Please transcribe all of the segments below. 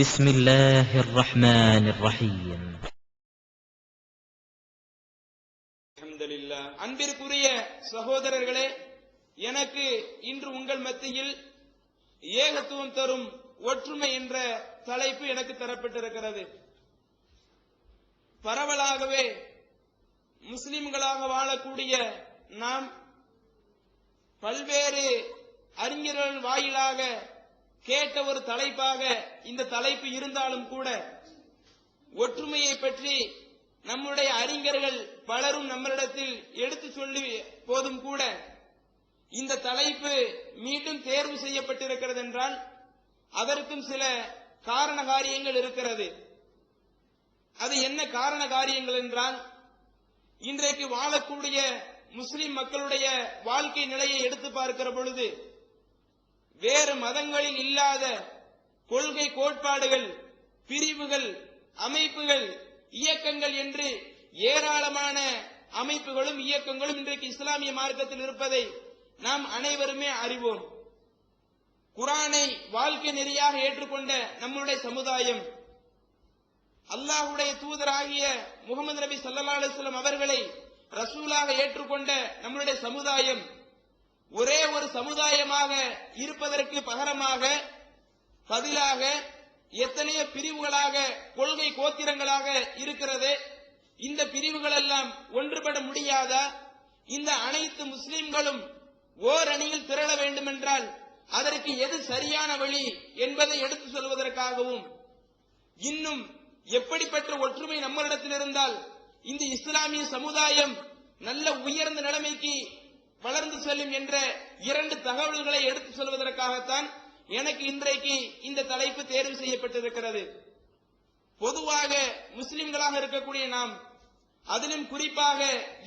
بسم الله الرحمن الرحيم. அல்ஹம்துலில்லாஹ். அன்பிற்குரிய சகோதரர்களே, எனக்கு இன்று உங்கள் மத்தியில் ஏகத்துவம் தரும் ஒற்றுமை என்ற தலைப்பு எனக்கு தரப்பட்டிருக்கிறது. பரவலாகவே முஸ்லிம்களாக வாழக்கூடிய நாம் பல்வேறு அறிஞர்கள் வாயிலாக கேட்ட ஒரு தலைப்பாக இந்த தலைப்பு இருந்தாலும் கூட, ஒற்றுமையை பற்றி நம்முடைய அறிஞர்கள் பலரும் நம்மளிடத்தில் எடுத்து சொல்லி போதும் கூட இந்த தலைப்பு மீண்டும் தேர்வு செய்யப்பட்டிருக்கிறது என்றால் அதற்கும் சில காரண காரியங்கள் இருக்கிறது. அது என்ன காரண காரியங்கள் என்றால், இன்றைக்கு வாழக்கூடிய முஸ்லிம் மக்களுடைய வாழ்க்கை நிலையை எடுத்து பார்க்கிற பொழுது வேறு மதங்களில் இல்லாத கொள்கை கோட்பாடுகள், பிரிவுகள், அமைப்புகள், இயக்கங்கள் என்று ஏராளமான அமைப்புகளும் இயக்கங்களும் இன்றைக்கு இஸ்லாமிய மார்க்கத்தில் இருப்பதை நாம் அனைவருமே அறிவோம். குர்ஆனை வாழ்க்கை நெறியாக ஏற்றுக்கொண்ட நம்முடைய சமுதாயம், அல்லாஹ்வுடைய தூதராகிய முஹம்மது நபி ஸல்லல்லாஹு அலைஹி வஸல்லம் அவர்களை ரசூலாக ஏற்றுக்கொண்ட நம்முடைய சமுதாயம் ஒரே ஒரு சமுதாயமாக இருப்பதற்கு பதிலாக எத்தனையோ பிரிவுகளாக, கொள்கை கோத்திரங்களாக இருக்கிறது. இந்த பிரிவுகள் எல்லாம் ஒன்றுபட முடியாதா? இந்த அனைத்து முஸ்லிம்களும் ஓர் அணியில் திரள வேண்டும் என்றால் அதற்கு எது சரியான வழி என்பதை எடுத்து சொல்வதற்காகவும், இன்னும் எப்படிப்பட்ட ஒற்றுமை நம்மளிடத்தில் இருந்தால் இந்த இஸ்லாமிய சமுதாயம் நல்ல உயர்ந்த நிலைமைக்கு வளர்ந்து செல்லும் என்ற இரண்டு தகவல்களை எடுத்து சொல்வதற்காகத்தான் எனக்கு இன்றைக்கு இந்த தலைப்பு தேர்வு செய்யப்பட்டிருக்கிறது. பொதுவாக முஸ்லிம்களாக இருக்கக்கூடிய நாம், அதிலும் குறிப்பாக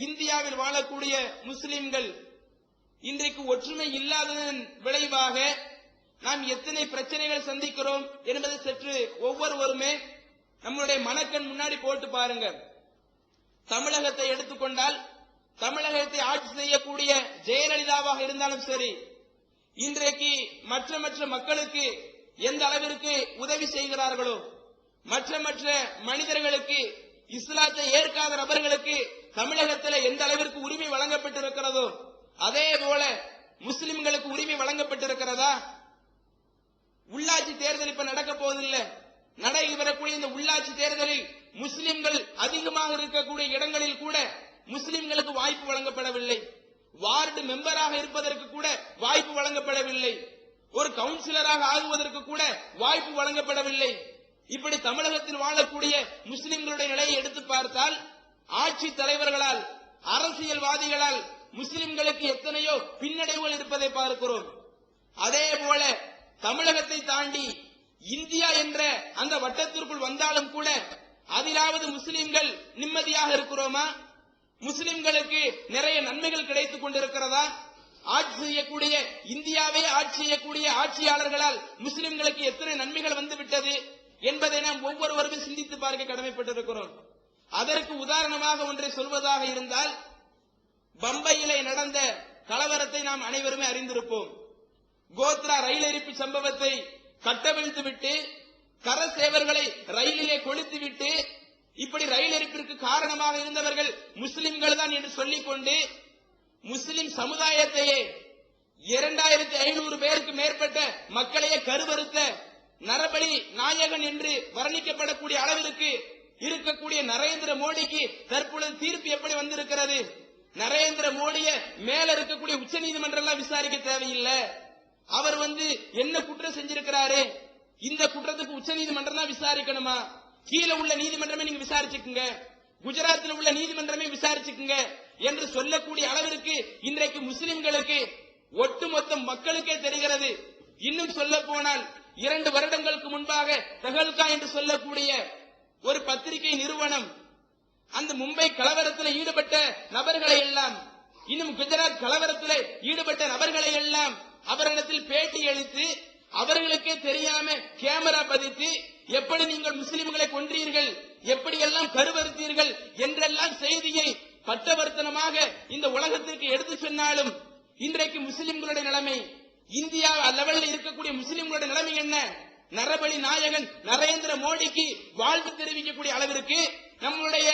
இந்தியாவில் வாழக்கூடிய முஸ்லிம்கள், இன்றைக்கு ஒற்றுமை இல்லாததன் விளைவாக நாம் எத்தனை பிரச்சனைகள் சந்திக்கிறோம் என்பதை சற்று ஒவ்வொருவருமே நம்முடைய மனக்கண் முன்னாடி போட்டு பாருங்க. தமிழகத்தை எடுத்துக்கொண்டால், தமிழகத்தை ஆட்சி செய்யக்கூடிய ஜெயலலிதாவாக இருந்தாலும் சரி, இன்றைக்கு மற்ற மக்களுக்கு எந்த அளவிற்கு உதவி செய்கிறார்களோ, மற்ற மனிதர்களுக்கு, இஸ்லாத்தை ஏற்காத நபர்களுக்கு தமிழகத்தில் எந்த அளவிற்கு உரிமை வழங்கப்பட்டிருக்கிறதோ அதே போல முஸ்லிம்களுக்கு உரிமை வழங்கப்பட்டிருக்கிறதா? உள்ளாட்சி தேர்தல் இப்ப நடக்க போவதில்லை. நடைபெறக்கூடிய இந்த உள்ளாட்சி தேர்தலில் முஸ்லிம்கள் அதிகமாக இருக்கக்கூடிய இடங்களில் கூட முஸ்லிம்களுக்கு வாய்ப்பு வழங்கப்படவில்லை. வார்டு மெம்பராக இருப்பதற்கு கூட வாய்ப்பு வழங்கப்படவில்லை. ஒரு கவுன்சிலராக ஆகுவதற்கு கூட வாய்ப்பு வழங்கப்படவில்லை. இப்படி தமிழகத்தில் வாழக்கூடிய முஸ்லிம்களுடைய நிலையை எடுத்து பார்த்தால், ஆட்சி தலைவர்களால், அரசியல்வாதிகளால் முஸ்லிம்களுக்கு எத்தனையோ பின்னடைவுகள் இருப்பதை பார்க்கிறோம். அதே போல தமிழகத்தை தாண்டி இந்தியா என்ற அந்த வட்டத்திற்குள் வந்தாலும் கூட அதிலாவது முஸ்லிம்கள் நிம்மதியாக இருக்கிறோமா? முஸ்லிம்களுக்கு நிறைய நன்மைகள் கிடைத்துக் கொண்டிருக்கிறதா? ஆட்சி செய்யக்கூடிய, இந்தியாவை ஆட்சி செய்யக்கூடிய ஆட்சியாளர்களால் முஸ்லிம்களுக்கு எத்தனை நன்மைகள் வந்துவிட்டது என்பதை நாம் ஒவ்வொருவரும் சிந்தித்து பார்க்க கடமைப்பட்டிருக்கிறோம். அதற்கு உதாரணமாக ஒன்றை சொல்வதாக இருந்தால், பம்பையிலே நடந்த கலவரத்தை நாம் அனைவருமே அறிந்திருப்போம். கோத்ரா ரயில் எரிப்பு சம்பவத்தை கட்டவிழ்த்துவிட்டு, கரசேவர்களை ரயிலிலே கொளுத்துவிட்டு, இப்படி ரயில் எரிப்பிற்கு காரணமாக இருந்தவர்கள் முஸ்லிம்கள் தான் என்று சொல்லிக் கொண்டு முஸ்லிம் சமுதாயத்தையே 2500 பேருக்கு மேற்பட்ட மக்களையே கருவறுத்த நரபலி நாயகன் என்று வர்ணிக்கப்படக்கூடிய அளவிற்கு இருக்கக்கூடிய நரேந்திர மோடிக்கு தற்பொழுது தீர்ப்பு எப்படி வந்திருக்கிறது? நரேந்திர மோடிய மேல இருக்கக்கூடிய உச்ச நீதிமன்றம் விசாரிக்க தேவையில்லை. அவர் என்ன குற்றம் செஞ்சிருக்கிறாரு, இந்த குற்றத்துக்கு உச்ச நீதிமன்றம் தான் விசாரிக்கணுமா? கீழே உள்ள நீதிமன்றமே நீங்க விசாரிச்சுக்குங்க, குஜராத்தில் உள்ள நீதிமன்றமே விசாரிச்சுக்குங்க என்று சொல்லக்கூடிய அளவிற்கு இன்றைக்கு முஸ்லிம்களுக்கு, ஒட்டுமொத்த மக்களுக்கே தெரிகிறது. இன்னும் சொல்ல போனால் 2 வருடங்களுக்கு முன்பாக தகல்கா என்று சொல்லக்கூடிய ஒரு பத்திரிகை நிறுவனம் அந்த மும்பை கலவரத்தில் ஈடுபட்ட நபர்களை எல்லாம், இன்னும் குஜராத் கலவரத்தில் ஈடுபட்ட நபர்களை எல்லாம் அவர்களிடத்தில் பேட்டி அளித்து, அவர்களுக்கே தெரியாம கேமரா பதித்து, எப்படி நீங்கள் முஸ்லிம்களை கொன்றீர்கள், எப்படி எல்லாம் கருவறுத்தீர்கள் என்றெல்லாம் செய்தியை பட்டவர்த்தனமாக இந்த உலகத்திற்கு எடுத்து சொன்னாலும் இன்றைக்கு முஸ்லிம்களுடைய நிலைமை, இந்தியா லெவலில் இருக்கக்கூடிய முஸ்லிம்களுடைய நிலைமை என்ன? நரபலி நாயகன் நரேந்திர மோடிக்கு வாழ்த்து தெரிவிக்கக்கூடிய அளவிற்கு நம்முடைய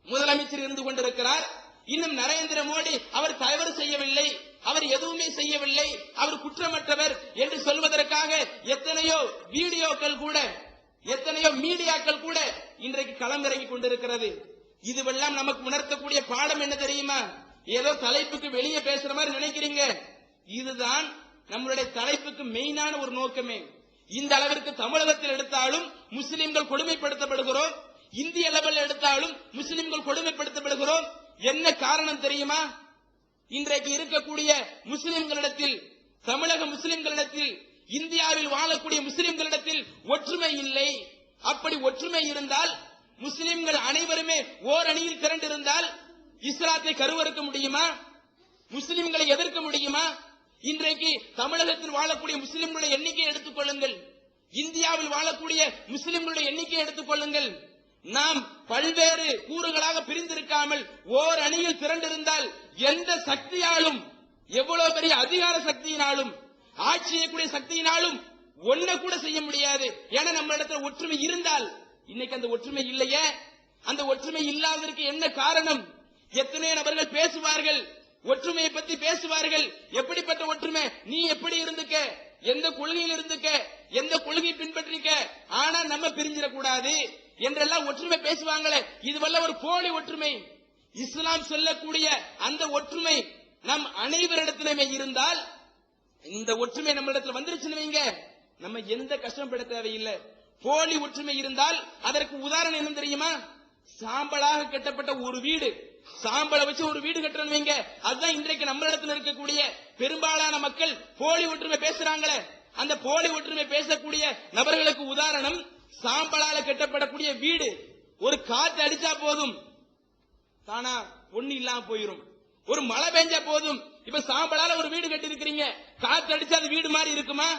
முதலமைச்சர் இருந்து கொண்டிருக்கிறார். இன்னும் நரேந்திர மோடி அவர் தவறு செய்யவில்லை, அவர் எதுவுமே செய்யவில்லை, அவர் குற்றமற்றவர் என்று சொல்வதற்காக எத்தனையோ வீடியோக்கள் கூட, எத்தனையோ மீடியாக்கள் கூட இன்றைக்கு களமிறங்கி கொண்டிருக்கிறது. இதுவெல்லாம் நமக்கு உணர்த்தக்கூடிய பாடம் என்ன தெரியுமா? ஏதோ தலைப்புக்கு வெளியே பேசுற மாதிரி நினைக்கிறீங்க. இதுதான் நம்மளுடைய தலைப்புக்கு மெயினான ஒரு நோக்கமே. இந்த அளவிற்கு தமிழகத்தில் எடுத்தாலும் முஸ்லிம்கள் கொடுமைப்படுத்தப்படுகிறோம், இந்திய லெவலில் எடுத்தாலும் முஸ்லிம்கள் கொடுமைப்படுத்தப்படுகிறோம். என்ன காரணம் தெரியுமா? இன்றைக்கு இருக்கக்கூடிய முஸ்லிம்களிடத்தில், தமிழக முஸ்லிம்களிடத்தில், இந்தியாவில் வாழக்கூடிய முஸ்லிம்களிடத்தில் ஒற்றுமை இல்லை. அப்படி ஒற்றுமை இருந்தால், முஸ்லிம்கள் அனைவருமே ஓர் அணியில் திரண்டிருந்தால் இஸ்லாத்தை கருவறுக்க முடியுமா? முஸ்லிம்களை எதிர்க்க முடியுமா? இன்றைக்கு தமிழகத்தில் வாழக்கூடிய முஸ்லிம்களுடைய எண்ணிக்கையை எடுத்துக் கொள்ளுங்கள், இந்தியாவில் வாழக்கூடிய முஸ்லிம்களுடைய எண்ணிக்கையை எடுத்துக் கொள்ளுங்கள். நாம் பல்வேறு கூறுகளாக பிரிந்திருக்காமல் ஓர் அணியில் திரண்டிருந்தால் எந்த சக்தியாலும், எவ்வளவு பெரிய அதிகார சக்தியினாலும், ஆட்சி செய்யக்கூடிய சக்தியினாலும் ஒன்ன கூட செய்ய முடியாது. ஏன்னா நம்ம இடத்துல ஒற்றுமை இருந்தால். இன்னைக்கு அந்த ஒற்றுமை இல்லையே. அந்த ஒற்றுமை இல்லாததற்கு என்ன காரணம்? எத்தனை நபர்கள் பேசுவார்கள், ஒற்றுமையை பத்தி பேசுவார்கள். எப்படிப்பட்ட ஒற்றுமை? நீ எப்படி இருந்துக்க, எந்த கொள்கையில் இருந்துக்க, எந்த கொள்கையை பின்பற்றிக்க, ஆனா நம்ம பிரிஞ்சிடக்கூடாது என்றெல்லாம் ஒற்றுமை பேசுவாங்களே. இதுவல்ல ஒரு போலி ஒற்றுமை. இஸ்லாம் சொல்லக்கூடிய அந்த ஒற்றுமை நம் அனைவரிடத்திலுமே இருந்தால், இந்த ஒற்றுமை நம்ம இடத்துல வந்துருச்சுன்னு வைங்க, நம்ம எந்த கஷ்டப்பட தேவையில்லை. போலி ஒற்றுமை இருந்தால் அதற்கு உதாரணம் என்ன தெரியுமா? சாம்பலாக கட்டப்பட்ட ஒரு வீடு, சாம்பலை வச்சு ஒரு வீடு கட்டுறோம் வைங்க, அதுதான் இன்றைக்கு நம்ம இடத்துல இருக்கக்கூடிய பெரும்பாலான மக்கள் போலி ஒற்றுமை பேசுறாங்களே. அந்த போலி ஒற்றுமை பேசக்கூடிய நபர்களுக்கு உதாரணம் சாம்பலால கட்டப்படக்கூடிய வீடு. ஒரு காத்து அடிச்சா போதும், தானா ஒண்ணு இல்லாம போயிரும். ஒரு மழை பெஞ்சா போதும். இப்ப சாம்பலால ஒரு வீடு கட்டி இருக்கிறீங்க, காத்து அடிச்சா அது வீடு மாதிரி இருக்குமா?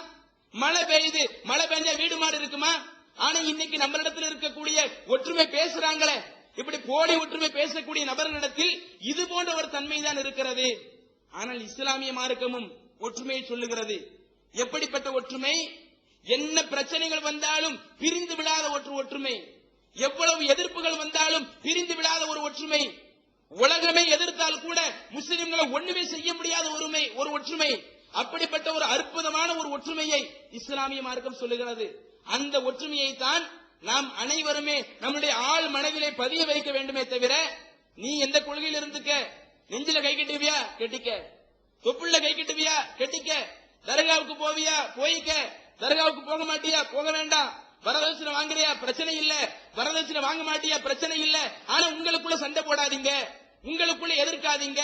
மழை பெய்யுது, மழை பெஞ்சா வீடு மாதிரி இருக்குமா? ஆனா இன்னைக்கு நம்ம இடத்துல இருக்கக்கூடிய ஒற்றுமை பேசுறாங்களே, இப்படி போலி ஒற்றுமை பேசக்கூடிய நபர்களிடத்தில் இது போன்ற ஒரு தன்மை தான் இருக்கிறது. ஆனால் இஸ்லாமிய மார்க்கமும் ஒற்றுமையை சொல்லுகிறது. எப்படிப்பட்ட ஒற்றுமை? என்ன பிரச்சனைகள் வந்தாலும் பிரிந்து விடாத ஒரு ஒற்றுமை, எவ்வளவு எதிர்ப்புகள் வந்தாலும் பிரிந்து விடாத ஒரு ஒற்றுமை, உலகமே எதிர்த்தால் கூட முஸ்லிம்களை ஒண்ணுமே செய்ய முடியாத ஒரு ஒற்றுமை. அப்படிப்பட்ட ஒரு அற்புதமான ஒரு ஒற்றுமையை இஸ்லாமிய மார்க்கம் சொல்லுகிறது. அந்த ஒற்றுமையை தான் நாம் அனைவருமே நம்முடைய ஆள் மனதிலே பதிய வைக்க வேண்டுமே தவிர, நீ எந்த கொள்கையில் இருந்துக்க, நெஞ்சில கை கட்டுவியா கெட்டிக்க, தொப்புள்ள கை கட்டுவியா கெட்டிக்க, தர்காவுக்கு போவியா போய்க்க, தர்காவுக்கு போக மாட்டியா போக வேண்டாம், வரதட்சணை வாங்குறியா பிரச்சனை இல்ல, வரதட்சணை வாங்க மாட்டியா பிரச்சனை இல்ல. ஆனா உங்களுக்குள்ள சண்டை போடாதீங்க, உங்களுக்குள்ள எதிர்க்காதீங்க,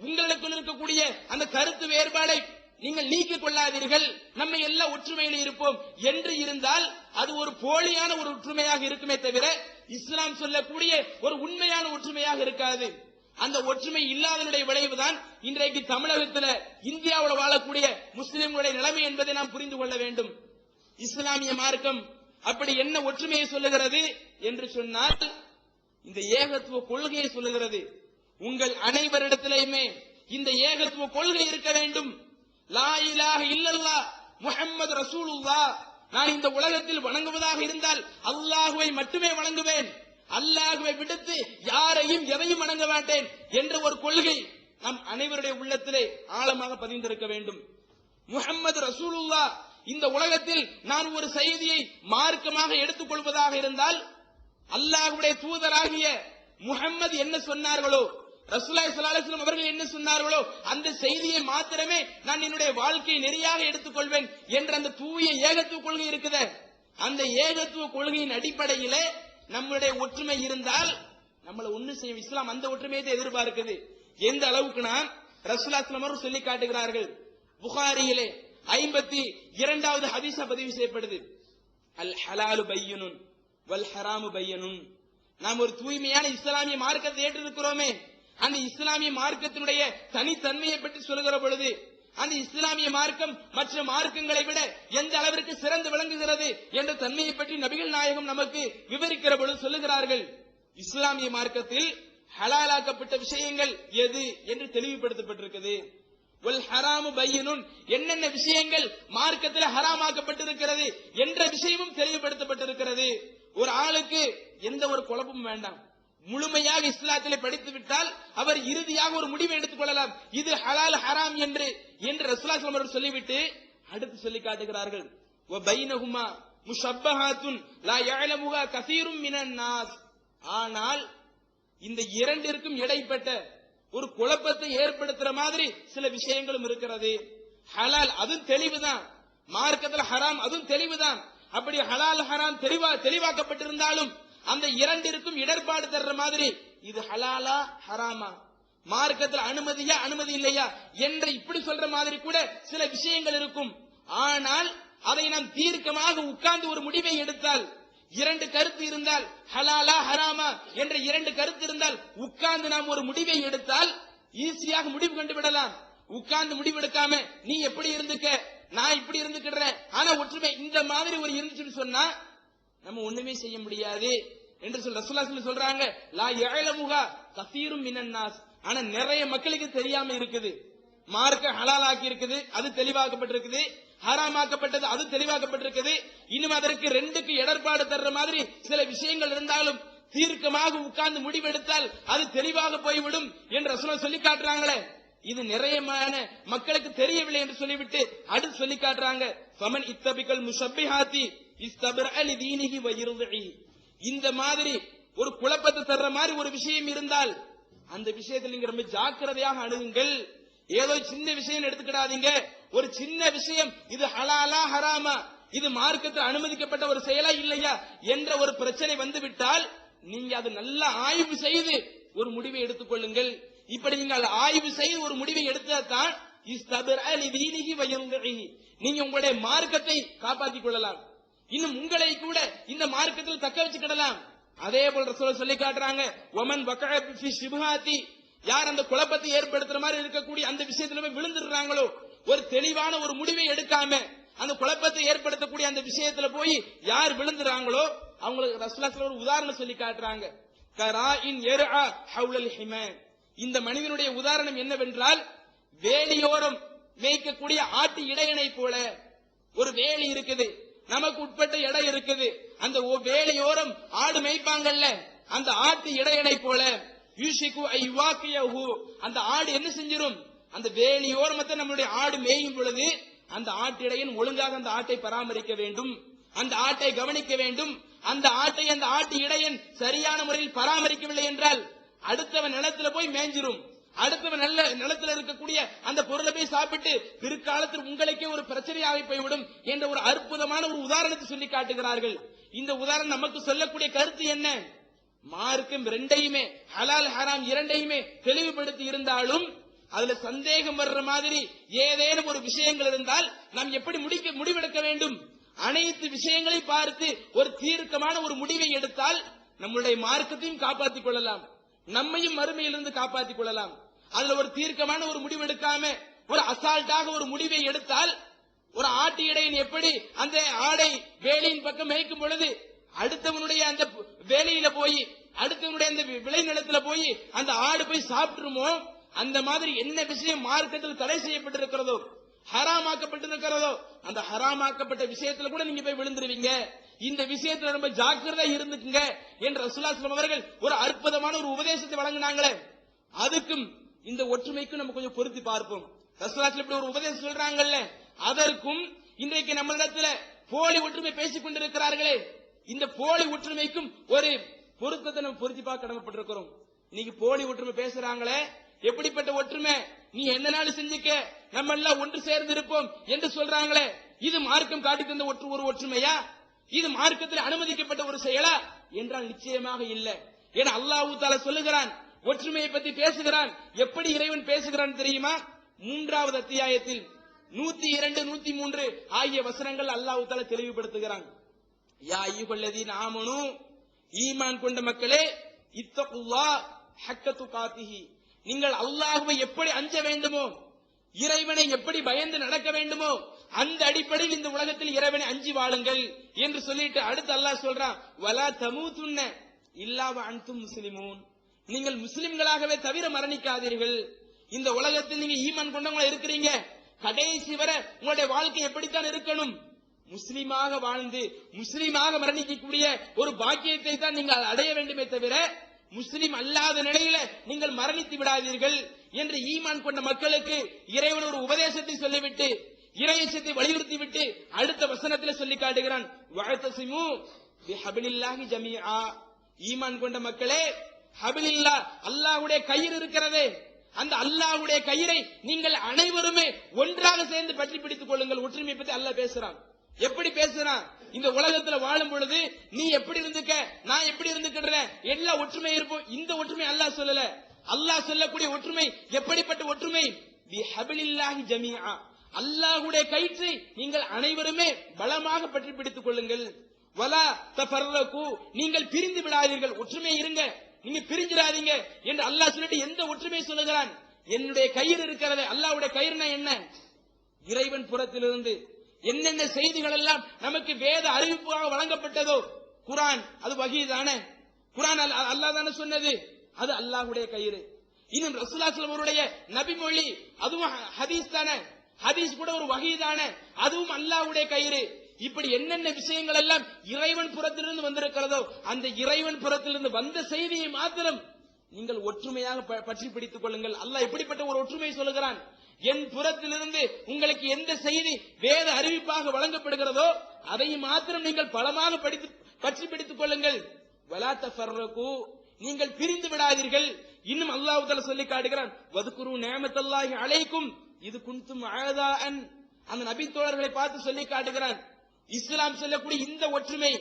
உங்களுக்குள்ள இருக்கக்கூடிய அந்த கருத்து வேறுபாடை நீங்கள் நீக்கிக் கொள்ளாதீர்கள், நம்ம எல்லாம் ஒற்றுமையில இருப்போம் என்று இருந்தால் அது ஒரு போலியான ஒரு ஒற்றுமையாக இருக்குமே தவிர இஸ்லாம் சொல்லக்கூடிய ஒரு உண்மையான ஒற்றுமையாக இருக்காது. அந்த ஒற்றுமை இல்லாதனுடைய விளைவுதான் இன்றைக்கு தமிழகத்தில், இந்தியாவில் வாழக்கூடிய முஸ்லிம்களுடைய நிலைமை என்பதை நாம் புரிந்து கொள்ள வேண்டும். இஸ்லாமிய மார்க்கம் அப்படி என்ன ஒற்றுமையை சொல்லுகிறது என்று சொன்னால், இந்த ஏகத்துவ கொள்கையை சொல்லுகிறது. உங்கள் அனைவரிடத்திலேயுமே இந்த ஏகத்துவ கொள்கை இருக்க வேண்டும். லா இலாஹ இல்லல்லாஹ் முஹம்மது ரசூலுல்லாஹ், நான் இந்த உலகத்தில் வணங்குவதாக இருந்தால் அல்லாஹ்வை மட்டுமே வணங்குவேன், அல்லாஹ்வை விடுத்து யாரையும் எதையும் வணங்க மாட்டேன் என்ற ஒரு கொள்கை நம் அனைவருடைய உள்ளத்திலே ஆழமாக பதிந்திருக்க வேண்டும். முஹம்மது ரசூலுல்லாஹ், இந்த உலகத்தில் நான் ஒரு செய்தியை மார்க்கமாக எடுத்துக் கொள்வதாக இருந்தால் அல்லாஹ்வுடைய தூதராகிய முஹம்மது என்ன சொன்னார்களோ, ரசூலுல்லாஹி ஸல்லல்லாஹு அலைஹி வஸல்லம் அவர்கள் என்ன சொன்னார்களோ அந்த செய்தியை மாத்திரமே நான் என்னுடைய வாழ்க்கை நெறியாக எடுத்துக்கொள்வேன் என்ற அந்த தூய ஏகத்துவ கொள்கை இருக்குது. அந்த ஏகத்துவ கொள்கையின் அடிப்படையிலே நம்முடைய ஒற்றுமை இருந்தால் நம்மள ஒண்ணு செய்யும். இஸ்லாம் அந்த ஒற்றுமையை எதிர்பார்க்குது. எந்த அளவுக்குனா ரசூலுல்லாஹி ஸல்லல்லாஹு அலைஹி வஸல்லம் சொல்லி காட்டுகிறார்கள். புகாரியிலே 52வது ஹதீஸா பதிவு செய்யப்படுது. அல் ஹலாலு பையனுன் வல் ஹராமு பையனுன். நாம் ஒரு தூய்மையான இஸ்லாமிய மார்க்கத்தை ஏற்றிருக்கிறோமே, அந்த இஸ்லாமிய மார்க்கத்தினுடைய தனித்தன்மையை பற்றி சொல்லுகிற பொழுது அந்த இஸ்லாமிய மார்க்கம் மற்ற மார்க்கங்களை விட எந்த அளவிற்கு சிறந்து விளங்குகிறது என்ற தன்மையை பற்றி நபிகள் நாயகம் நமக்கு விவரிக்கிற பொழுது சொல்லுகிறார்கள். இஸ்லாமிய மார்க்கத்தில் ஹலாலாக்கப்பட்ட விஷயங்கள் எது என்று தெளிவுபடுத்தப்பட்டிருக்கிறது. வல் ஹராமு பையினுன், என்னென்ன விஷயங்கள் மார்க்கத்தில் ஹராமாக்கப்பட்டிருக்கிறது என்ற விஷயமும் தெளிவுபடுத்தப்பட்டிருக்கிறது. ஒரு ஆளுக்கு எந்த ஒரு குழப்பமும் வேண்டாம். முழுமையாக இஸ்லாத்திலே படித்து விட்டால் அவர் இறுதியாக ஒரு முடிவை எடுத்துக் கொள்ளலாம், இது ஹலால் ஹராம் என்று ரசூலுல்லாஹி ஸல்லல்லாஹு அலைஹி வஸல்லம் சொல்லிவிட்டு அடுத்து சொல்லி காட்டுகிறார்கள், வ பைனஹுமா முஷப்பஹாத்துன் லா யஅலமுஹா கஸீரும் மினன் நாஸ். ஆனால் இந்த இரண்டிற்கும் இடைப்பட்ட ஒரு குழப்பத்தை ஏற்படுத்துற மாதிரி சில விஷயங்களும் இருக்கிறது. ஹலால் அதுவும் தெளிவுதான், மார்க்கத்தில் ஹராம் அதுவும் தெளிவுதான். அப்படி ஹலால் ஹராம் தெளிவாக்கப்பட்டிருந்தாலும் அந்த இரண்டிற்கும் இடர்பாடு தர்ற மாதிரி இது ஹலாலா ஹராமா, மார்க்கத்தில் அனுமதியா அனுமதி இல்லையா என்று இப்படி சொல்ற மாதிரி கூட சில விஷயங்கள் இருக்கும். ஆனால் அதை நாம் தீர்க்கமாக உட்கார்ந்து ஒரு முடிவை எடுத்தால், இரண்டு கருத்து இருந்தால், ஹலாலா ஹராமா என்ற இரண்டு கருத்து இருந்தால் உட்கார்ந்து நாம் ஒரு முடிவை எடுத்தால் ஈஸியாக முடிவு கண்டு விடலாம். உட்கார்ந்து முடிவெடுக்காம நீ எப்படி இருந்துக்க நான் இப்படி இருந்துக்கிறேன் ஆனா ஒற்றுமை இந்த மாதிரி ஒரு இருந்துச்சுன்னு சொன்னா நம்ம ஒண்ணுமே செய்ய முடியாது என்று ரசூலுல்லாஹி சொல்றாங்க. லா யஅலமுஹா கஸீரும் மினன் நாஸ். ஆனா நிறைய மக்களுக்கு தெரியாம இருக்குது. மார்க்க ஹலாலாக்கி இருக்குது, அது தெளிவாக்கப்பட்டிருக்குது, ஹராமாக்கப்பட்டது அது தெளிவாக்கப்பட்டிருக்குது. இன்னும் அதற்கு ரெண்டுக்கு இடர்பாடு தர்ற மாதிரி சில விஷயங்கள் இருந்தாலும் தீர்க்கமாக உட்கார்ந்து முடிவெடுத்தால் அது தெளிவாக போய்விடும் என்று ரசூலுல்லாஹி சொல்லி காட்டுறாங்களே. இது நிறைய மக்களுக்கு தெரியவில்லை என்று சொல்லிவிட்டு அடுத்து சொல்லி காட்டுறாங்க, ஃபமன் இத்தபிகல் முஷப்பிஹாத்தி இஸ்தப்ரஅ லிதீனிஹி வ இர்திஹி. இந்த மாதிரி ஒரு குழப்பத்தை தர்ற மாதிரி ஒரு விஷயம் இருந்தால் அந்த விஷயத்தில் நீங்க ரொம்ப ஜாக்கிரதையாக அணுகுங்கள். ஏதோ சின்ன விஷயம் எடுத்துக்கிடாதீங்க. ஒரு சின்ன விஷயம் இது ஹலாலா ஹராமா, இது மார்க்கத்தில் அனுமதிக்கப்பட்ட ஒரு செயலா இல்லையா என்ற ஒரு பிரச்சனை வந்து விட்டால் நீங்க அது நல்லா ஆய்வு செய்து ஒரு முடிவை எடுத்துக் கொள்ளுங்கள். இப்படி நீங்கள் ஆய்வு செய்து ஒரு முடிவை எடுத்தால்தான் இஸ்தப்ரஅ லிதீனிஹி வ இர்திஹி நீங்க உங்களுடைய மார்க்கத்தை காப்பாற்றிக் கொள்ளலாம். இன்னும் உங்களை கூட இந்த மார்க்கத்தில் தக்க வச்சுக்கிடலாம். அதே போல் ரசூல் சொல்லி காட்டுறாங்க, வமன் வகஅ ஃபி ஷுபஹாத்தி, யார் அந்த குழப்பத்தை ஏற்படுத்துற மாதிரி இருக்கக்கூடிய அந்த விஷயத்துல போய் விழுந்துடுறாங்களோ, ஒரு தெளிவான ஒரு முடிவை எடுக்காம அந்த குழப்பத்தை ஏற்படுத்தக்கூடிய அந்த விஷயத்துல போய் யார் விழுந்துறாங்களோ அவங்களுக்கு ரசூலுல்லாஹி ஒரு உதாரணம் சொல்லி காட்டுறாங்க. கராஇன் யர்ஆ ஹவுலல் ஹிம. இந்த மனிதனுடைய உதாரணம் என்னவென்றால், வேலியோரம் மேய்க்கக்கூடிய ஆட்டு இடையனை போல. ஒரு வேலி இருக்குது, நமக்கு உட்பட்ட இடம் இருக்குது, அந்த வேலியோரம் ஆடு மேய்ப்பாங்கல்ல, அந்த ஆட்டு இடையனை போல. யூஷிகு ஐவாக்கியஹு, அந்த ஆடு என்ன செஞ்சிரும், அந்த வேலியோரமத்தை நம்மளுடைய ஆடு மேயும் பொழுது அந்த ஆட்டு இடையன் ஒழுங்காக அந்த ஆட்டை பராமரிக்க வேண்டும், அந்த ஆட்டை கவனிக்க வேண்டும். அந்த ஆட்டை அந்த ஆட்டு இடையன் சரியான முறையில் பராமரிக்கவில்லை என்றால் அடுத்தவன் நிலத்துல போய் மேய்ஞ்சிரும். அடுத்தவன் நல்ல நிலத்துல இருக்கக்கூடிய அந்த பொருளை போய் சாப்பிட்டு பிற்காலத்தில் உங்களுக்கே ஒரு பிரச்சனையாக போய்விடும் என்ற ஒரு அற்புதமான ஒரு உதாரணத்தை சொல்லி காட்டுகிறார்கள். இந்த உதாரணம் நமக்கு சொல்லக்கூடிய கருத்து என்ன? மார்க்கம் ரெண்டையுமே, ஹலால் ஹராம் இரண்டையுமே தெளிவுபடுத்தி இருந்தாலும் அதுல சந்தேகம் வர்ற மாதிரி ஏதேனும் ஒரு விஷயங்கள் இருந்தால் நாம் எப்படி முடிவெடுக்க வேண்டும்? அனைத்து விஷயங்களை பார்த்து ஒரு தீர்க்கமான ஒரு முடிவை எடுத்தால் நம்முடைய மார்க்கத்தையும் காப்பாற்றிக் கொள்ளலாம், நம்மையும் மறுமையிலிருந்து காப்பாற்றிக் கொள்ளலாம். அதுல ஒரு தீர்க்கமான ஒரு முடிவு எடுக்காம ஒரு அசால்ட்டாக ஒரு முடிவை எடுத்தால், ஒரு ஆட்டு இடையன் எப்படி அந்த ஆடை வேலியின் பக்கம் மேய்க்கும் பொழுது அடுத்தவனுடைய அந்த வேலையில போய் அடுத்தவனுடைய அந்த விளைநிலத்துல போய் அந்த ஆடு போய் சாப்பிட்டுருமோ, அந்த மாதிரி என்ன விஷயம் மார்க்கத்தில் தடை செய்யப்பட்டிருக்கிறதோ, ஹராமாக்கப்பட்டிருக்கிறதோ, அந்த ஹராமாக்கப்பட்ட விஷயத்துல கூட நீங்க போய் விழுந்துருவீங்க. இந்த விஷயத்துல ரொம்ப ஜாக்கிரதை இருந்துக்குங்க என்று ரசூலுல்லாஹி ஸல்லல்லாஹு அலைஹி வஸல்லம் அவர்கள் ஒரு அற்புதமான ஒரு உபதேசத்தை வழங்கினாங்களே. அதுக்கும் இந்த ஒற்றுமைக்கும் நம்ம கொஞ்சம் பொருத்தி பார்ப்போம். ரசூலுல்லாஹி இப்படி ஒரு உபதேசம் சொல்றாங்கல்ல, அதற்கும் இன்றைக்கு நம்மளிடத்துல போலி ஒற்றுமை பேசிக் கொண்டிருக்கிறார்களே, இந்த போலி ஒற்றுமைக்கும் ஒரு பொருத்தத்தை நம்ம பொருத்தி பார்க்க கடமைப்பட்டிருக்கிறோம். இன்னைக்கு போலி ஒற்றுமை பேசுறாங்களே, எப்படிப்பட்ட ஒற்றுமை? நீ என்ன நாள் செஞ்சுக்க, நம்ம எல்லாம் ஒன்று சேர்ந்து இருப்போம் என்று சொல்றாங்களே, இது மார்க்கம் காட்டி தந்த ஒரு ஒற்றுமையா? இது மார்க்கத்தில் அனுமதிக்கப்பட்ட ஒரு செயலா என்றால் நிச்சயமாக இல்லை. ஏன்னா அல்லாஹ் தஆலா சொல்லுகிறான், ஒற்றுமையை பற்றி பேசுகிறான். எப்படி இறைவன் பேசுகிறான் தெரியுமா? 3வது அத்தியாயத்தில் 102, 103 ஆகிய வசனங்கள் அல்லாஹ் தஆலா தெளிவுபடுத்துகிறான். யா அய்யுஹல்லதீன ஆமனூ, ஈமான் கொண்ட மக்களே, இத்தகுல்லாஹ் ஹக்க துகாத்திஹி, நீங்கள் அல்லாஹ்வை எப்படி அஞ்ச வேண்டுமோ, இறைவனை எப்படி பயந்து நடக்க வேண்டுமோ அந்த அடிப்படையில் இந்த உலகத்தில் இறைவனை அஞ்சி வாழுங்கள் என்று சொல்லிட்டு அடுத்து அல்லாஹ் சொல்றான், வலா தமூதுன்ன இல்லா வ அன்தும் முஸ்லிமூன், நீங்கள் முஸ்லிம்களாகவே தவிர மரணிக்காதீர்கள். இந்த உலகத்தில் நீங்க ஈமான் கொண்டவங்களா இருக்கிறீங்க, கடைசி வரை உங்களுடைய வாழ்க்கை எப்படித்தான் இருக்கணும்? முஸ்லிமாக வாழ்ந்து முஸ்லிமாக மரணிக்கக்கூடிய ஒரு பாக்கியத்தை தான் நீங்கள் அடைய வேண்டுமே தவிர முஸ்லிம் அல்லாத நிலையில நீங்கள் மரணித்து விடாதீர்கள் என்று ஈமான் கொண்ட மக்களுக்கு இறைவன் ஒரு உபதேசத்தை சொல்லிவிட்டு இறையச்சத்தை வலியுறுத்தி விட்டு அடுத்த வசனத்தில் சொல்லி காட்டுகிறான், வஅதஸிமு பிஹப்லில்லாஹி ஜமீஆ. ஈமான் கொண்ட மக்களே, ஹபிலில்லா அல்லாஹ்வுடைய கயிறு இருக்கிறதே, அந்த அல்லாஹ்வுடைய கயிறை நீங்கள் அனைவருமே ஒன்றாக சேர்ந்து பற்றி பிடித்துக் கொள்ளுங்கள். ஒற்றுமை பத்தி அல்லாஹ் பேசுறான். எப்படி பேசுறான்? இந்த உலகத்துல வாழும் பொழுது நீ எப்படி இருந்துக்க, நான் எப்படி இருந்துக்கிறேன், எல்லா ஒற்றுமை இருப்போம். இந்த ஒற்றுமை அல்லாஹ் சொல்லல. அல்லாஹ் சொல்லக்கூடிய ஒற்றுமை எப்படிப்பட்ட ஒற்றுமை? பிஹப்லில்லாஹி ஜமீஆ. அல்லாஹ்வுடைய கயிற்றை நீங்கள் அனைவருமே பலமாக பற்றி பிடித்துக் கொள்ளுங்கள். வலா தஃபர்ரகு, நீங்கள் பிரிந்து விடாதீர்கள், ஒற்றுமை இருங்க, நீங்க பிரிஞ்சிடாதீங்க என்று அல்லாஹ் சொல்லிட்டு எந்த ஒற்றுமை சொல்லுகிறான்? என்னுடைய கயிறு இருக்கிறது. அல்லாஹ்வுடைய கயிறுனா என்ன? இறைவன் புறத்திலிருந்து என்னென்ன செய்திகள் எல்லாம் நமக்கு வேத அறிவிப்பாக வழங்கப்பட்டதோ, குர்ஆன் அது வஹீ தானே, குர்ஆன் அல்லாஹ் தானே சொன்னது, அது அல்லாஹ்வுடைய கயிறு. இன்னும் ரசூலுல்லாஹி ஸல்லல்லாஹு அலைஹி வஸல்லம் அவருடைய நபிமொழி அதுவும் ஹதீஸ் தானே, ஹதீஸ் கூட ஒரு வஹீ தானே, அதுவும் அல்லாஹ்வுடைய கயிறு. இப்படி என்னென்ன விஷயங்கள் எல்லாம் இறைவன் புறத்திலிருந்து வந்திருக்கிறதோ அந்த இறைவன் புறத்திலிருந்து வந்த செய்தியை மாத்திரம் நீங்கள் ஒற்றுமையாக பற்றி பிடித்துக் கொள்ளுங்கள். அல்லாஹ் எப்படிப்பட்ட ஒரு ஒற்றுமை சொல்லுகிறான்? என் புறத்திலிருந்து உங்களுக்கு எந்த செய்தி வேத அறிவிப்பாக வழங்கப்படுகிறதோ அதை மாத்திரம் நீங்கள் பலமாக பற்றி பிடித்துக் கொள்ளுங்கள். வலா தஃபர்ரகு, நீங்கள் பிரிந்து விடாதீர்கள். இன்னும் அல்லாஹ் தஆலா சொல்லி காட்டுகிறான், வதுகுரு நிஅமத்தல்லாஹி அலைக்கும் இது குன்தும் அஅதாஅன். அந்த நபி தோழர்களை பார்த்து சொல்லி காட்டுகிறான், இஸ்லாம் சொல்லக்கூடிய இந்த ஒற்றுமை,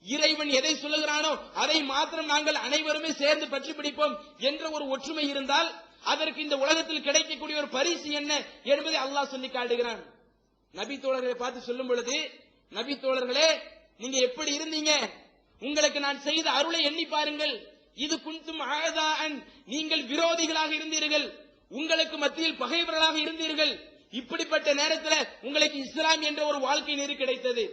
இறைவன் எதை சொல்லுகிறானோ அதை மாத்திரம் நாங்கள் அனைவருமே சேர்ந்து பற்றி பிடிப்போம் என்ற ஒரு ஒற்றுமை இருந்தால் அதற்கு இந்த உலகத்தில் கிடைக்கக்கூடிய ஒரு பரிசு என்ன என்பதை அல்லாஹ் சொல்லி காட்டுகிறான். நபி தோழர்களை பார்த்து சொல்லும் பொழுது, நபி தோழர்களே நீங்க எப்படி இருந்தீங்க, உங்களுக்கு நான் செய்த அருளை எண்ணி பாருங்கள். இது குன்தும் அஅதாஅன், நீங்கள் விரோதிகளாக இருந்தீர்கள், உங்களுக்கு மத்தியில் பகைவர்களாக இருந்தீர்கள். இப்படிப்பட்ட நேரத்தில் உங்களுக்கு இஸ்லாம் என்ற ஒரு வாழ்க்கை நெறி கிடைத்தது.